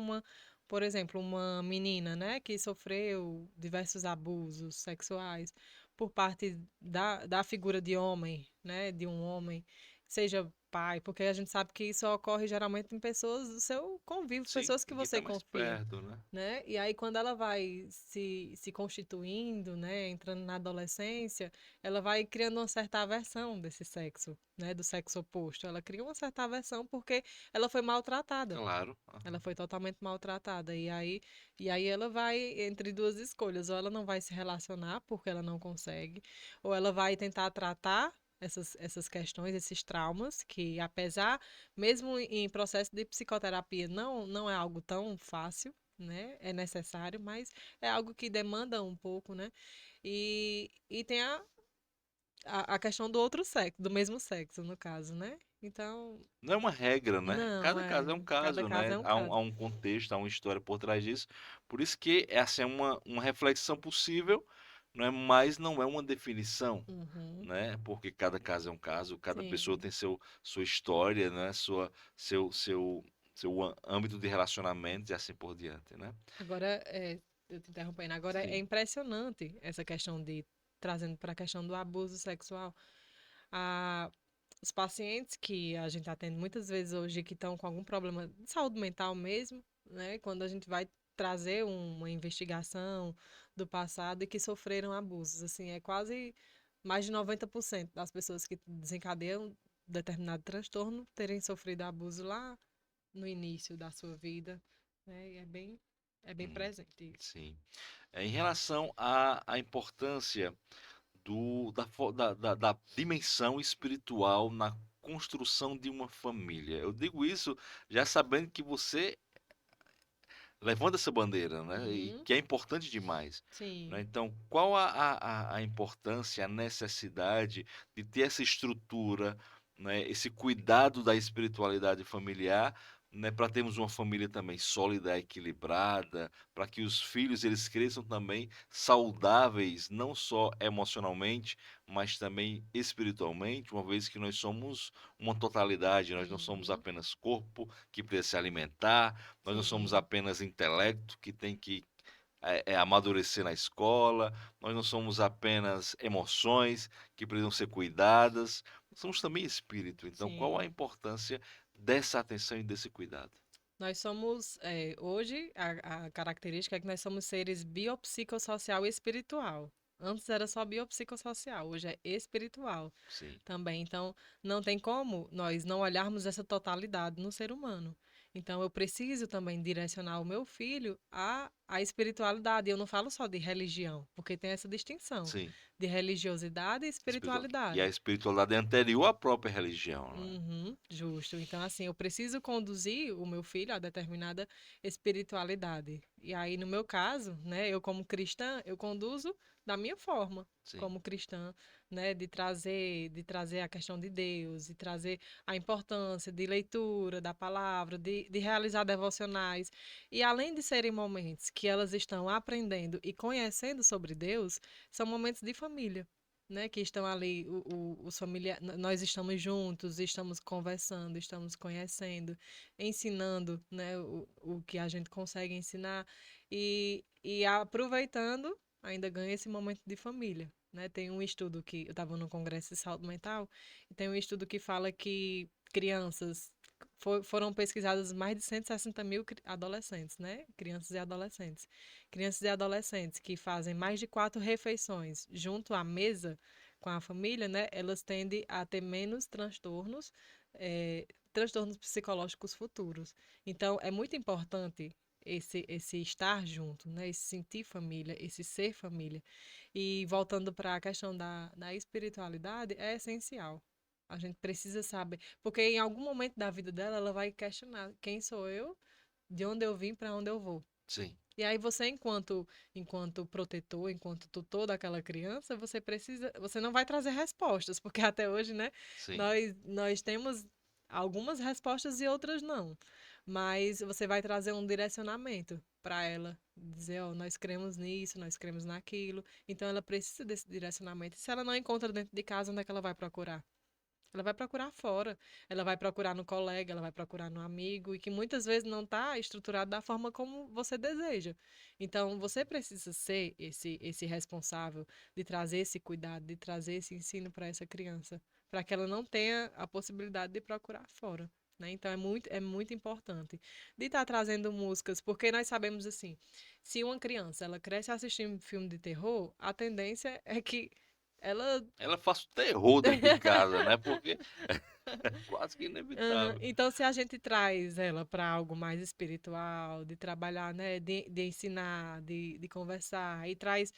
por exemplo, uma menina, né, que sofreu diversos abusos sexuais por parte da figura de homem, né, de um homem, seja pai, porque a gente sabe que isso ocorre geralmente em pessoas do seu convívio, sim, pessoas que e que está você mais confia, perto, né? né? E aí, quando ela vai se constituindo, né, entrando na adolescência, ela vai criando uma certa aversão desse sexo, né, do sexo oposto. Ela cria uma certa aversão porque ela foi maltratada. Claro. Ela Aham. foi totalmente maltratada. E aí ela vai entre duas escolhas. Ou ela não vai se relacionar porque ela não consegue, ou ela vai tentar tratar essas questões, esses traumas, que apesar, mesmo em processo de psicoterapia, não é algo tão fácil, né? É necessário, mas é algo que demanda um pouco, né? E tem a questão do outro sexo, do mesmo sexo, no caso, né? Então, Não é uma regra, né? não, Cada caso é um cada caso, caso né? é um caso. Há um contexto, há uma história por trás disso. Por isso que essa é uma reflexão possível, não é? Mas não é uma definição, Uhum, né? Porque cada caso é um caso, cada pessoa sim. tem sua história, né? Seu âmbito de relacionamento e assim por diante, né? Agora, eu te interrompendo, agora é Sim, impressionante essa questão trazendo para a questão do abuso sexual. A, os pacientes que a gente está tendo muitas vezes hoje que estão com algum problema de saúde mental mesmo, né? Quando a gente vai trazer uma investigação do passado e que sofreram abusos, assim, é quase mais de 90% das pessoas que desencadeiam determinado transtorno terem sofrido abuso lá no início da sua vida, né? E é bem hum, presente isso. sim. Em relação à importância da dimensão espiritual na construção de uma família. Eu digo isso já sabendo que você levanta essa bandeira, né? E Uhum, que é importante demais. Né? sim, Então, qual a importância, a necessidade de ter essa estrutura, né? Esse cuidado da espiritualidade familiar, né? Para termos uma família também sólida, equilibrada, para que os filhos eles cresçam também saudáveis, não só emocionalmente, mas também espiritualmente, uma vez que nós somos uma totalidade, nós não somos uhum, apenas corpo que precisa se alimentar, nós não somos sim, apenas intelecto que tem que amadurecer na escola, nós não somos apenas emoções que precisam ser cuidadas, nós somos também espírito. Então, qual a Sim. importância dessa atenção e desse cuidado? Nós somos, hoje, a característica é que nós somos seres biopsicossocial e espiritual. Antes era só biopsicossocial, hoje é espiritual Sim, também. Então, não tem como nós não olharmos essa totalidade no ser humano. Então, eu preciso também direcionar o meu filho à espiritualidade. Eu não falo só de religião, porque tem essa distinção sim. de religiosidade e E a espiritualidade. espiritualidade é anterior à própria religião, não é? Uhum, justo. Então, assim, eu preciso conduzir o meu filho a determinada espiritualidade. E aí, no meu caso, né, eu como cristã, eu conduzo da minha forma, Sim, como cristã, né, de trazer a questão de Deus, de trazer a importância de leitura da palavra, de realizar devocionais. E além de serem momentos que elas estão aprendendo e conhecendo sobre Deus, são momentos de família, né, que estão ali, os familiares, nós estamos juntos, estamos conversando, estamos conhecendo, ensinando, né, o que a gente consegue ensinar e aproveitando, ainda ganha esse momento de família, né? Tem um estudo que eu estava no congresso de saúde mental e tem um estudo que fala que crianças foram pesquisadas mais de 160 mil adolescentes, né? Crianças e adolescentes. Crianças e adolescentes que fazem mais de 4 refeições junto à mesa com a família, né? Elas tendem a ter menos transtornos, transtornos psicológicos futuros. Então, é muito importante esse estar junto, né? Esse sentir família, esse ser família. E voltando para a questão da espiritualidade, é essencial. A gente precisa saber, porque em algum momento da vida dela, ela vai questionar quem sou eu, de onde eu vim, para onde eu vou. sim, E aí você, enquanto protetor, enquanto tutor daquela criança, você não vai trazer respostas, porque até hoje, né, sim. nós temos algumas respostas e outras não. Mas você vai trazer um direcionamento para ela, dizer, ó, nós cremos nisso, nós cremos naquilo. Então ela precisa desse direcionamento. E se ela não encontra dentro de casa, onde é que ela vai procurar? Ela vai procurar fora, ela vai procurar no colega, ela vai procurar no amigo, e que muitas vezes não está estruturado da forma como você deseja. Então, você precisa ser esse responsável de trazer esse cuidado, de trazer esse ensino para essa criança, para que ela não tenha a possibilidade de procurar fora. Né? Então, é muito importante de estar trazendo músicas, porque nós sabemos assim, se uma criança ela cresce assistindo filme de terror, a tendência é que ela. Ela faz o terror dentro de casa, né, porque é quase que Aham. inevitável. Então, se a gente traz ela para algo mais espiritual, de trabalhar, né, de ensinar, de conversar, e traz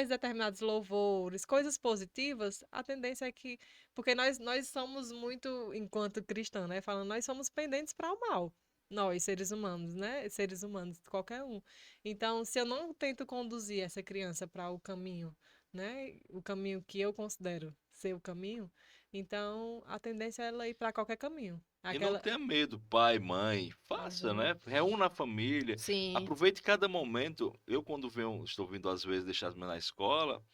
determinados louvores, coisas positivas, a tendência é que, porque nós somos muito, enquanto cristãos, né, falando, nós somos pendentes para o mal. Nós, seres humanos, né? Seres humanos, qualquer um. Então, se eu não tento conduzir essa criança para o caminho, né? O caminho que eu considero ser o caminho, então, a tendência é ela ir para qualquer caminho. E não Aquela. tenha medo, pai, mãe, faça, Uhum. né, reúna a família, Sim, aproveite cada momento. Eu quando estou vindo às vezes deixar as meninas na escola,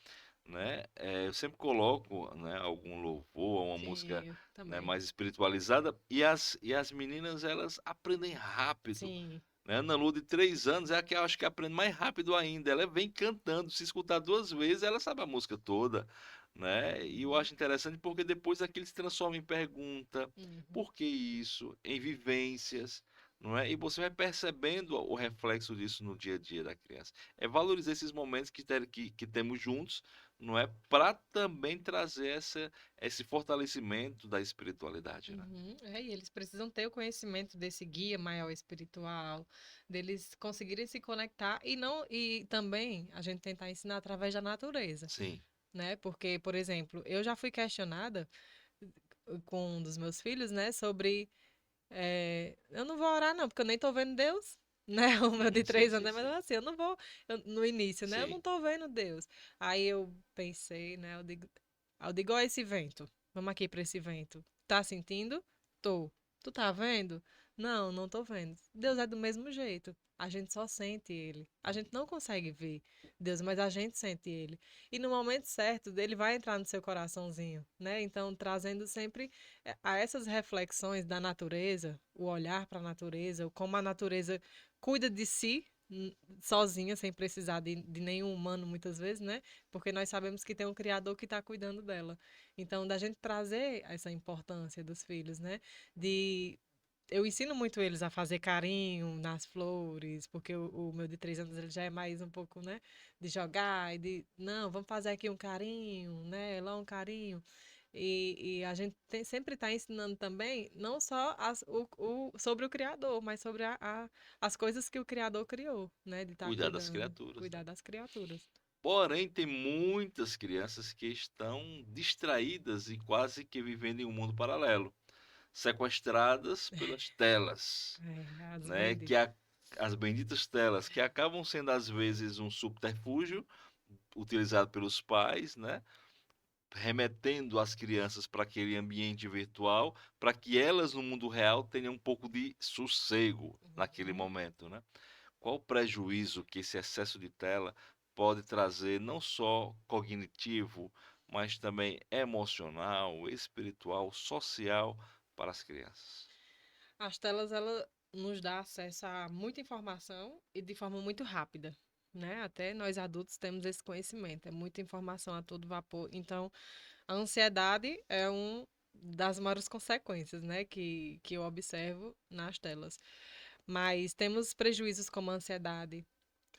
né, eu sempre coloco, né, algum louvor, uma música, sim, eu né, também. mais espiritualizada, e as meninas elas aprendem rápido, Sim. né. Ana Lu de 3 anos é a que eu acho que aprende mais rápido ainda, ela vem cantando, se escutar 2 vezes ela sabe a música toda, né. E eu Uhum. acho interessante porque depois aquilo se transforma em pergunta, Uhum. por que isso? Em vivências, não é? E você vai percebendo o reflexo disso no dia a dia da criança. É valorizar esses momentos que temos juntos, não é? Para também trazer esse fortalecimento da espiritualidade, né? Uhum. E eles precisam ter o conhecimento desse guia maior espiritual, deles conseguirem se conectar e também a gente tentar ensinar através da natureza, Sim, né? Porque, por exemplo, eu já fui questionada com um dos meus filhos, né, sobre eu não vou orar não, porque eu nem tô vendo Deus, né? O meu de sim, 3 anos, sim, mas sim, assim, eu não vou, no início, né? Eu não sim. tô vendo Deus. Aí eu pensei, né? Eu digo, ó, esse vento. Vamos aqui para esse vento. Tá sentindo? Tô. Tu tá vendo? Não, não tô vendo. Deus é do mesmo jeito. A gente só sente ele. A gente não consegue ver Deus, mas a gente sente ele. E no momento certo, ele vai entrar no seu coraçãozinho, né? Então, trazendo sempre a essas reflexões da natureza, o olhar para a natureza, como a natureza cuida de si, sozinha, sem precisar de nenhum humano, muitas vezes, né? Porque nós sabemos que tem um criador que está cuidando dela. Então, da gente trazer essa importância dos filhos, né? De eu ensino muito eles a fazer carinho nas flores, porque o meu de 3 anos ele já é mais um pouco, né, de jogar e de, não, vamos fazer aqui um carinho, né, lá um carinho. E a gente sempre está ensinando também, não só sobre o Criador, mas sobre as coisas que o Criador criou, né, de estar Cuidar das cuidando, criaturas, né? cuidar das criaturas. Porém, tem muitas crianças que estão distraídas e quase que vivendo em um mundo paralelo, sequestradas pelas telas, É, as né? benditas. As benditas telas, que acabam sendo às vezes um subterfúgio utilizado pelos pais, né? Remetendo as crianças para aquele ambiente virtual, para que elas no mundo real tenham um pouco de sossego naquele Uhum. momento, né? Qual o prejuízo que esse excesso de tela pode trazer, não só cognitivo, mas também emocional, espiritual, social para as crianças? As telas, ela nos dá acesso a muita informação e de forma muito rápida, né? Até nós adultos temos esse conhecimento, é muita informação a todo vapor. Então, a ansiedade é um das maiores consequências, né, que eu observo nas telas. Mas temos prejuízos como a ansiedade,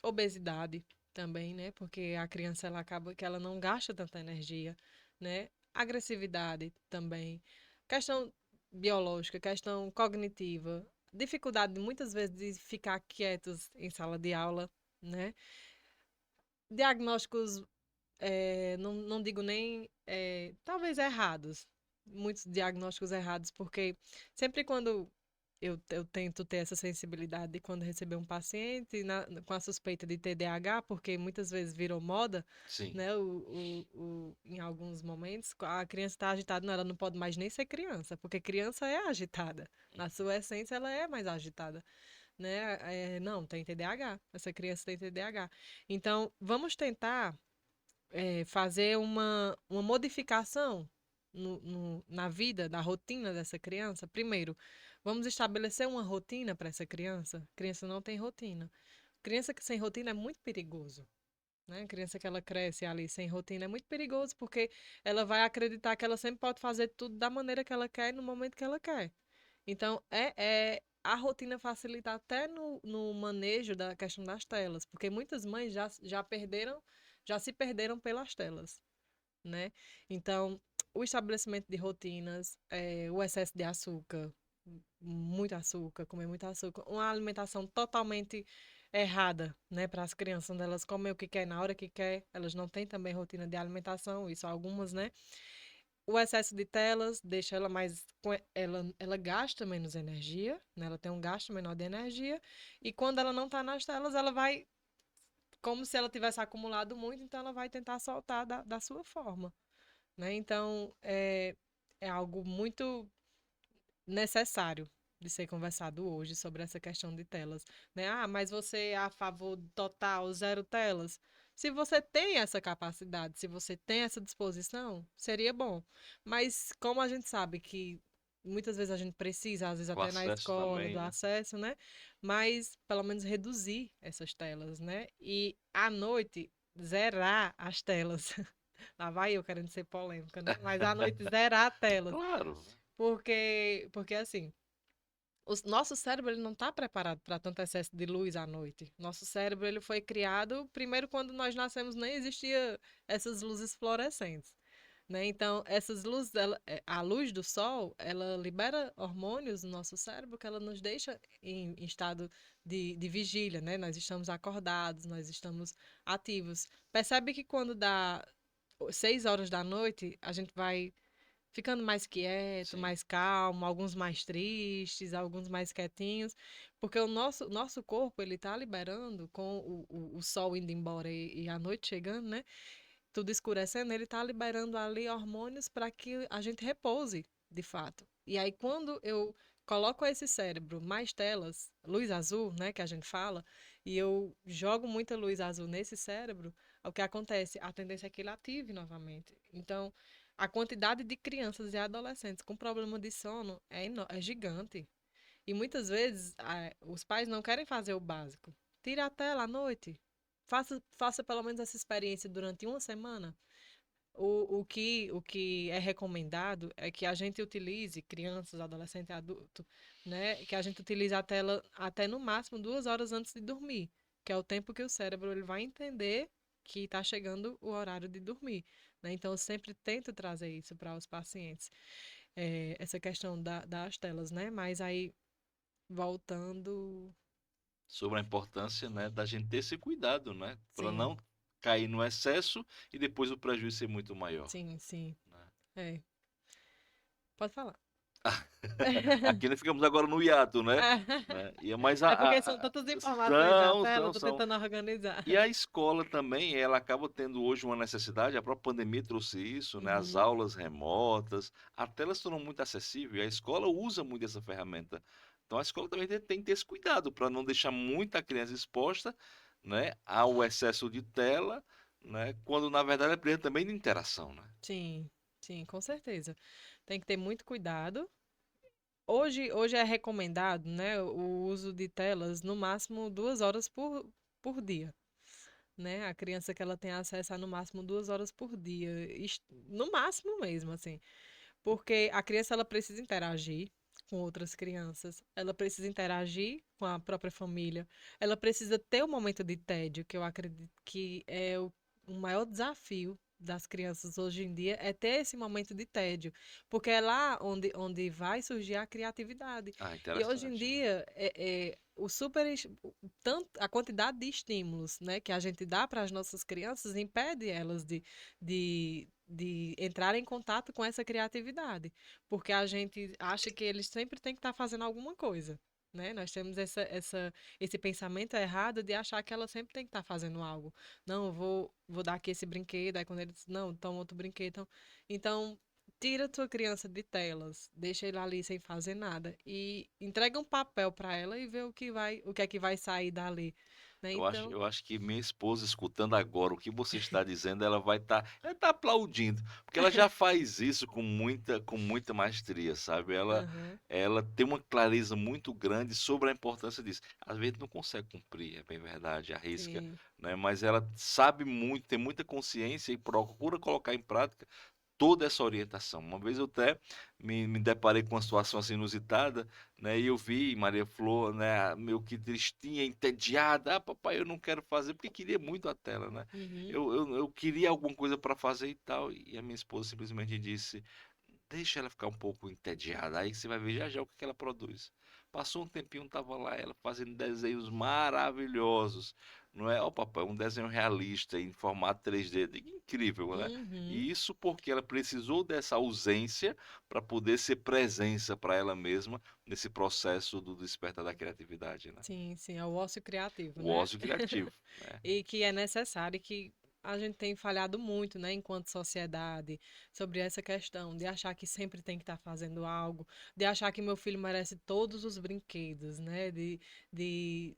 obesidade também, né? Porque a criança ela acaba que ela não gasta tanta energia, né? Agressividade também. Questão biológica, questão cognitiva, dificuldade muitas vezes de ficar quietos em sala de aula, né? Diagnósticos, não digo nem, talvez errados, muitos diagnósticos errados, porque sempre quando eu tento ter essa sensibilidade de quando receber um paciente com a suspeita de TDAH, porque muitas vezes virou moda, Sim. né? Em alguns momentos, a criança está agitada, não, ela não pode mais nem ser criança, porque criança é agitada. Na sua essência, ela é mais agitada, né? Não, tem TDAH. Essa criança tem TDAH. Então, vamos tentar fazer uma modificação na vida, na rotina dessa criança. Primeiro, vamos estabelecer uma rotina para essa criança. A criança não tem rotina. Criança que sem rotina é muito perigoso. Né? Criança que ela cresce ali sem rotina é muito perigoso porque ela vai acreditar que ela sempre pode fazer tudo da maneira que ela quer, no momento que ela quer. Então, a rotina facilita até no manejo da questão das telas, porque muitas mães já se perderam pelas telas, né? Então, o estabelecimento de rotinas, o excesso de açúcar, muito açúcar, comer muito açúcar, uma alimentação totalmente errada, né, para as crianças, onde elas comem o que quer na hora que quer, elas não têm também rotina de alimentação, isso algumas, né? O excesso de telas deixa ela mais. Ela gasta menos energia, né? Ela tem um gasto menor de energia. E quando ela não está nas telas, ela vai. Como se ela tivesse acumulado muito, então ela vai tentar soltar da sua forma. Né? Então, é algo muito necessário de ser conversado hoje sobre essa questão de telas, né? Ah, mas você é a favor do total, zero telas? Se você tem essa capacidade, se você tem essa disposição, seria bom. Mas como a gente sabe que muitas vezes a gente precisa, às vezes O até na acesso escola, também, do né? acesso, né? Mas pelo menos reduzir essas telas, né? E à noite zerar as telas. Lá vai eu querendo ser polêmica, né? Mas à noite zerar telas. Claro, né? Porque assim, o nosso cérebro ele não está preparado para tanto excesso de luz à noite. Nosso cérebro ele foi criado, primeiro quando nós nascemos nem existia essas luzes fluorescentes, né? Então, essas luzes, a luz do sol, ela libera hormônios no nosso cérebro que ela nos deixa em estado de vigília, né? Nós estamos acordados, nós estamos ativos. Percebe que quando dá 6 horas da noite, a gente vai ficando mais quieto, Sim. mais calmo, alguns mais tristes, alguns mais quietinhos, porque o nosso corpo, ele tá liberando, com o sol indo embora e a noite chegando, né? Tudo escurecendo, ele tá liberando ali hormônios para que a gente repouse, de fato. E aí, quando eu coloco esse cérebro mais telas, luz azul, né, que a gente fala, e eu jogo muita luz azul nesse cérebro, o que acontece? A tendência é que ele ative novamente. Então, a quantidade de crianças e adolescentes com problema de sono é gigante. E muitas vezes os pais não querem fazer o básico. tire a tela à noite. Faça pelo menos essa experiência durante uma semana. O que é recomendado é que a gente utilize, crianças, adolescentes e adultos, né? Que a gente utilize a tela até no máximo 2 horas antes de dormir, que é o tempo que o cérebro ele vai entender que está chegando o horário de dormir, né? Então, eu sempre tento trazer isso para os pacientes, essa questão das telas, né? Mas aí, voltando. Sobre a importância, né, da gente ter esse cuidado, né, para Sim, não cair no excesso e depois o prejuízo ser muito maior, sim, sim. né. É, pode falar. Aqui nós ficamos agora no hiato, né, e mas É porque são tantas informações na tela, eu tô são. tentando organizar. E a escola também, ela acaba tendo hoje uma necessidade, a própria pandemia trouxe isso, né, as Uhum, aulas remotas, a tela se tornou muito acessível e a escola usa muito essa ferramenta. Então a escola também tem que ter esse cuidado para não deixar muita criança exposta, né, ao excesso de tela, né, quando na verdade ela precisa também de interação, né. sim, sim, com certeza. Tem que ter muito cuidado. Hoje é recomendado, né, o uso de telas no máximo 2 horas por dia, né? A criança que ela tem acesso a no máximo 2 horas por dia, no máximo mesmo, assim. Porque a criança ela precisa interagir com outras crianças, ela precisa interagir com a própria família, ela precisa ter um momento de tédio, que eu acredito que é o maior desafio das crianças hoje em dia, é ter esse momento de tédio, porque é lá onde vai surgir a criatividade. Ah, E hoje em interessante, né. dia, tanto, a quantidade de estímulos, né, que a gente dá para as nossas crianças impede elas de entrar em contato com essa criatividade, porque a gente acha que eles sempre têm que estar fazendo alguma coisa, né? Nós temos esse pensamento errado de achar que ela sempre tem que estar fazendo algo. Não, eu vou dar aqui esse brinquedo, aí quando ele diz, não, toma outro brinquedo. Então, tira a tua criança de telas, deixa ele ali sem fazer nada e entrega um papel para ela e vê o que é que vai sair dali, né? Então, Eu acho que minha esposa, escutando agora o que você está dizendo, ela tá aplaudindo, porque ela já faz isso com muita maestria, sabe. aham, Ela tem uma clareza muito grande sobre a importância disso. Às vezes não consegue cumprir, é bem verdade, arrisca, sim. né, mas ela sabe muito, tem muita consciência e procura colocar em prática toda essa orientação. Uma vez eu até me deparei com uma situação assim inusitada, né? E eu vi Maria Flor, né? Meio que tristinha, entediada. Ah, papai, eu não quero fazer, porque queria muito a tela, né? Uhum, Eu queria alguma coisa para fazer e tal. E a minha esposa simplesmente disse: deixa ela ficar um pouco entediada, aí você vai ver já já o que que ela produz. Passou um tempinho, tava lá ela fazendo desenhos maravilhosos, não é? Ó, papai, um desenho realista em formato 3D, digo, incrível, né? uhum. E isso porque ela precisou dessa ausência para poder ser presença para ela mesma nesse processo do despertar da criatividade, né? Sim, sim, é o ócio criativo, O né? ócio criativo, né? E que é necessário e que a gente tem falhado muito, né, enquanto sociedade, sobre essa questão de achar que sempre tem que estar fazendo algo, de achar que meu filho merece todos os brinquedos, né, de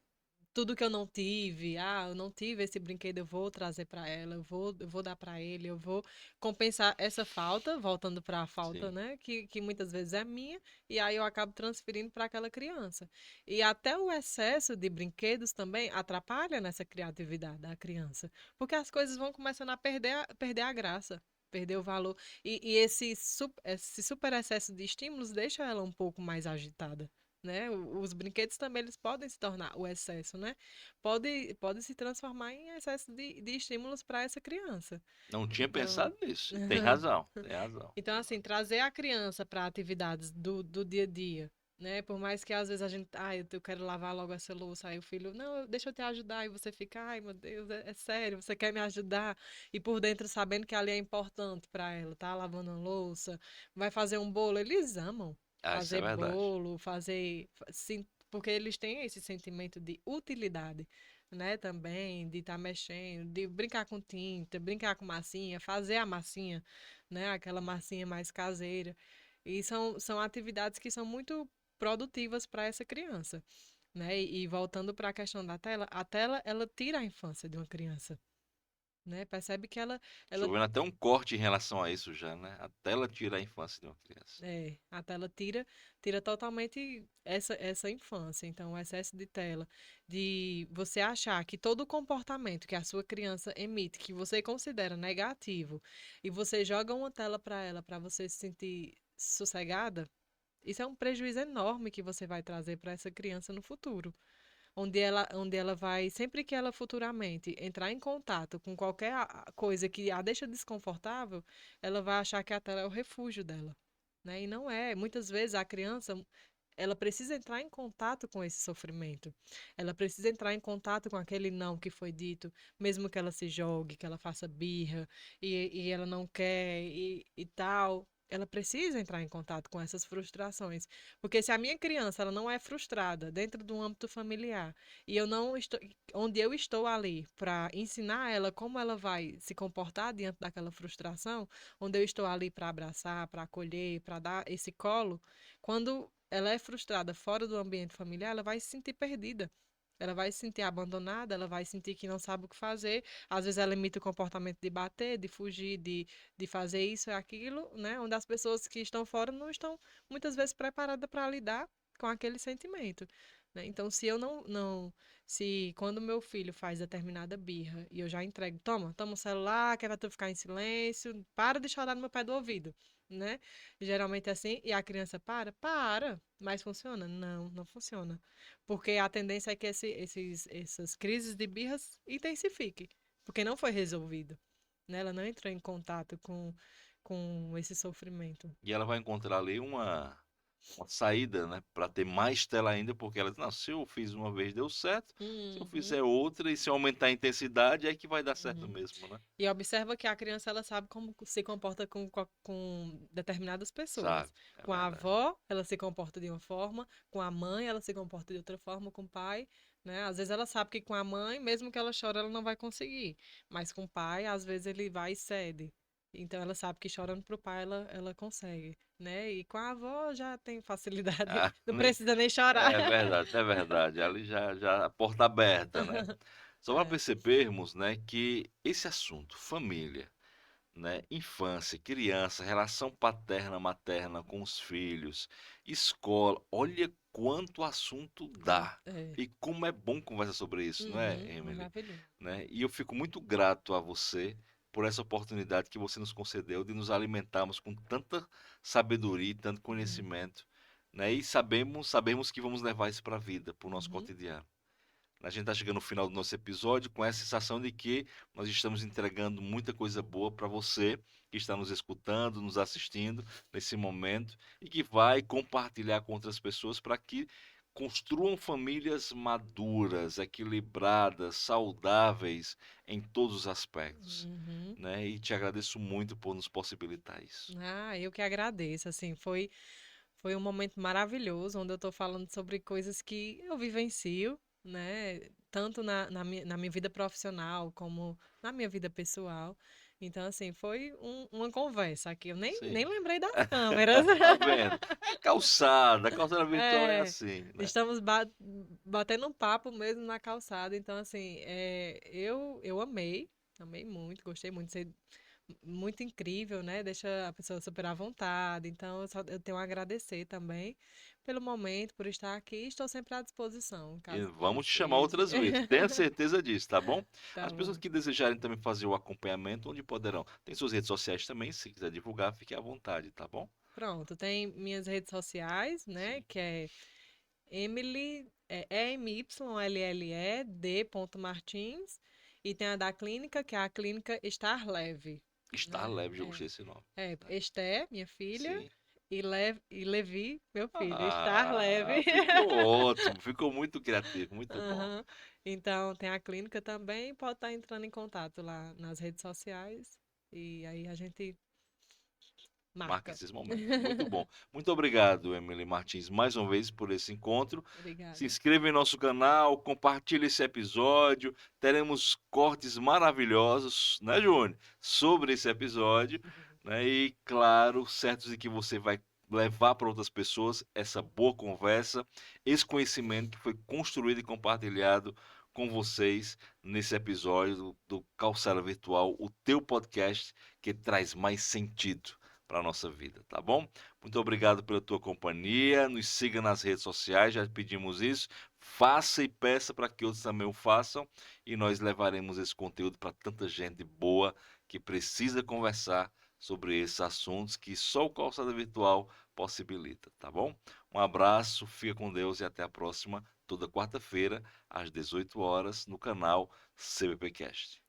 tudo que eu não tive, eu não tive esse brinquedo, eu vou trazer para ela, eu vou dar para ele, eu vou compensar essa falta, voltando para a falta, Sim. né, que muitas vezes é minha, e aí eu acabo transferindo para aquela criança. E até o excesso de brinquedos também atrapalha nessa criatividade da criança, porque as coisas vão começando a perder a graça. Perder o valor. E esse super excesso de estímulos deixa ela um pouco mais agitada, né? Os brinquedos também eles podem se tornar o excesso, né? Pode se transformar em excesso de estímulos para essa criança. Não tinha Então, pensado nisso. E tem razão, tem razão. então assim, trazer a criança para atividades do dia a dia, né? Por mais que às vezes a gente, eu quero lavar logo essa louça, aí o filho, não, deixa eu te ajudar, e você fica, ai meu Deus, é sério, você quer me ajudar? E por dentro sabendo que ali é importante para ela, tá lavando a louça, vai fazer um bolo, eles amam Ah, isso é fazer verdade. bolo, sim, porque eles têm esse sentimento de utilidade, né, também, de estar mexendo, de brincar com tinta, brincar com massinha, fazer a massinha, né, aquela massinha mais caseira. E são atividades que são muito produtivas para essa criança, né? E voltando para a questão da tela, a tela ela tira a infância de uma criança. né? Percebe que Estou ela vendo até um corte em relação a isso já, né? A tela tira a infância de uma criança. a tela tira totalmente essa infância. Então, o excesso de tela, de você achar que todo comportamento que a sua criança emite, que você considera negativo, e você joga uma tela para ela para você se sentir sossegada, isso é um prejuízo enorme que você vai trazer para essa criança no futuro. Onde ela vai, sempre que ela futuramente entrar em contato com qualquer coisa que a deixa desconfortável, ela vai achar que a tela é o refúgio dela, né? E não é. Muitas vezes a criança, ela precisa entrar em contato com esse sofrimento. Ela precisa entrar em contato com aquele não que foi dito, mesmo que ela se jogue, que ela faça birra e ela não quer e tal. Ela precisa entrar em contato com essas frustrações. Porque se a minha criança ela não é frustrada dentro do âmbito familiar e eu não estou, onde eu estou ali para ensinar ela como ela vai se comportar diante daquela frustração, onde eu estou ali para abraçar, para acolher, para dar esse colo, quando ela é frustrada fora do ambiente familiar, ela vai se sentir perdida. Ela vai se sentir abandonada, ela vai sentir que não sabe o que fazer. Às vezes ela imita o comportamento de bater, de fugir, de fazer isso e aquilo, né? Onde as pessoas que estão fora não estão muitas vezes preparadas para lidar com aquele sentimento, né? Então, se eu se quando meu filho faz determinada birra e eu já entrego, toma o celular, que é pra tu ficar em silêncio, para de chorar no meu pé do ouvido, né? Geralmente é assim, e a criança para, mas funciona? Não, não funciona. Porque a tendência é que essas crises de birras intensifiquem, porque não foi resolvido, né? Ela não entrou em contato com esse sofrimento. E ela vai encontrar ali uma saída, né? Para ter mais tela ainda, porque ela diz, não, se eu fiz uma vez deu certo, se eu Uhum, fizer outra e se eu aumentar a intensidade, é que vai dar certo uhum. mesmo, né? E observa que a criança ela sabe como se comporta com determinadas Sabe? pessoas. É Com a verdade. avó, ela se comporta de uma forma, com a mãe, ela se comporta de outra forma, com o pai, né? Às vezes ela sabe que com a mãe, mesmo que ela chore, ela não vai conseguir. Mas com o pai, às vezes ele vai e cede. Então ela sabe que chorando pro pai ela consegue, né? E com a avó já tem facilidade, Ah, não precisa nem chorar. é verdade, é verdade. Ali já a porta aberta, né? Só para É. percebermos, né, que esse assunto, família, né, infância, criança, relação paterna, materna com os filhos, escola, olha quanto assunto dá. É. E como é bom conversar sobre isso, não é, Uhum, Emily? maravilhoso. Né? E eu fico muito grato a você por essa oportunidade que você nos concedeu de nos alimentarmos com tanta sabedoria e tanto Uhum, conhecimento, né? E sabemos que vamos levar isso para a vida, para o nosso uhum, cotidiano. A gente está chegando no final do nosso episódio com essa sensação de que nós estamos entregando muita coisa boa para você que está nos escutando, nos assistindo nesse momento e que vai compartilhar com outras pessoas para que construam famílias maduras, equilibradas, saudáveis em todos os aspectos, uhum. né? E te agradeço muito por nos possibilitar isso. Ah, eu que agradeço, assim, foi um momento maravilhoso, onde eu estou falando sobre coisas que eu vivencio, né, tanto na minha vida profissional, como na minha vida pessoal. Então, assim, foi uma conversa aqui, eu Sim. nem lembrei das câmeras. Tá vendo? É calçada, a calçada virtual é É, assim, né? estamos batendo um papo mesmo na calçada, então, assim, eu amei muito, gostei muito, muito incrível, né? Deixa a pessoa super à vontade. Então, eu tenho a agradecer também pelo momento, por estar aqui. Estou sempre à disposição, E caso vamos te chamar precise. outras vezes. Tenha certeza disso, tá bom? Tá As pessoas bom. que desejarem também fazer o acompanhamento, onde poderão? Tem suas redes sociais também, se quiser divulgar, fique à vontade, tá bom? Pronto, tem minhas redes sociais, né? Sim. Que é Emily, EMYLLED.Martins. E tem a da clínica, que é a clínica Estar Leve, Está né? leve, já gostei desse nome. Né? Esté, minha filha, Sim. e Levi, meu filho. Estar Ah, Leve. ficou ótimo, ficou muito criativo, muito bom. Aham. Então, tem a clínica também, pode estar entrando em contato lá nas redes sociais e aí a gente Marque marca. esses momentos. Muito bom. Muito obrigado, Emily Martins, mais uma vez por esse encontro. Se Obrigada. inscreva em nosso canal, compartilhe esse episódio. Teremos cortes maravilhosos, né, Júnior? Sobre esse episódio. Né? E, claro, certos de que você vai levar para outras pessoas essa boa conversa, esse conhecimento que foi construído e compartilhado com vocês nesse episódio do Calçada Virtual, o teu podcast que traz mais sentido para a nossa vida, tá bom? Muito obrigado pela tua companhia, nos siga nas redes sociais, já pedimos isso, faça e peça para que outros também o façam, e nós levaremos esse conteúdo para tanta gente boa que precisa conversar sobre esses assuntos que só o Calçada Virtual possibilita, tá bom? Um abraço, fica com Deus e até a próxima, toda quarta-feira, às 18 horas, no canal CBPcast.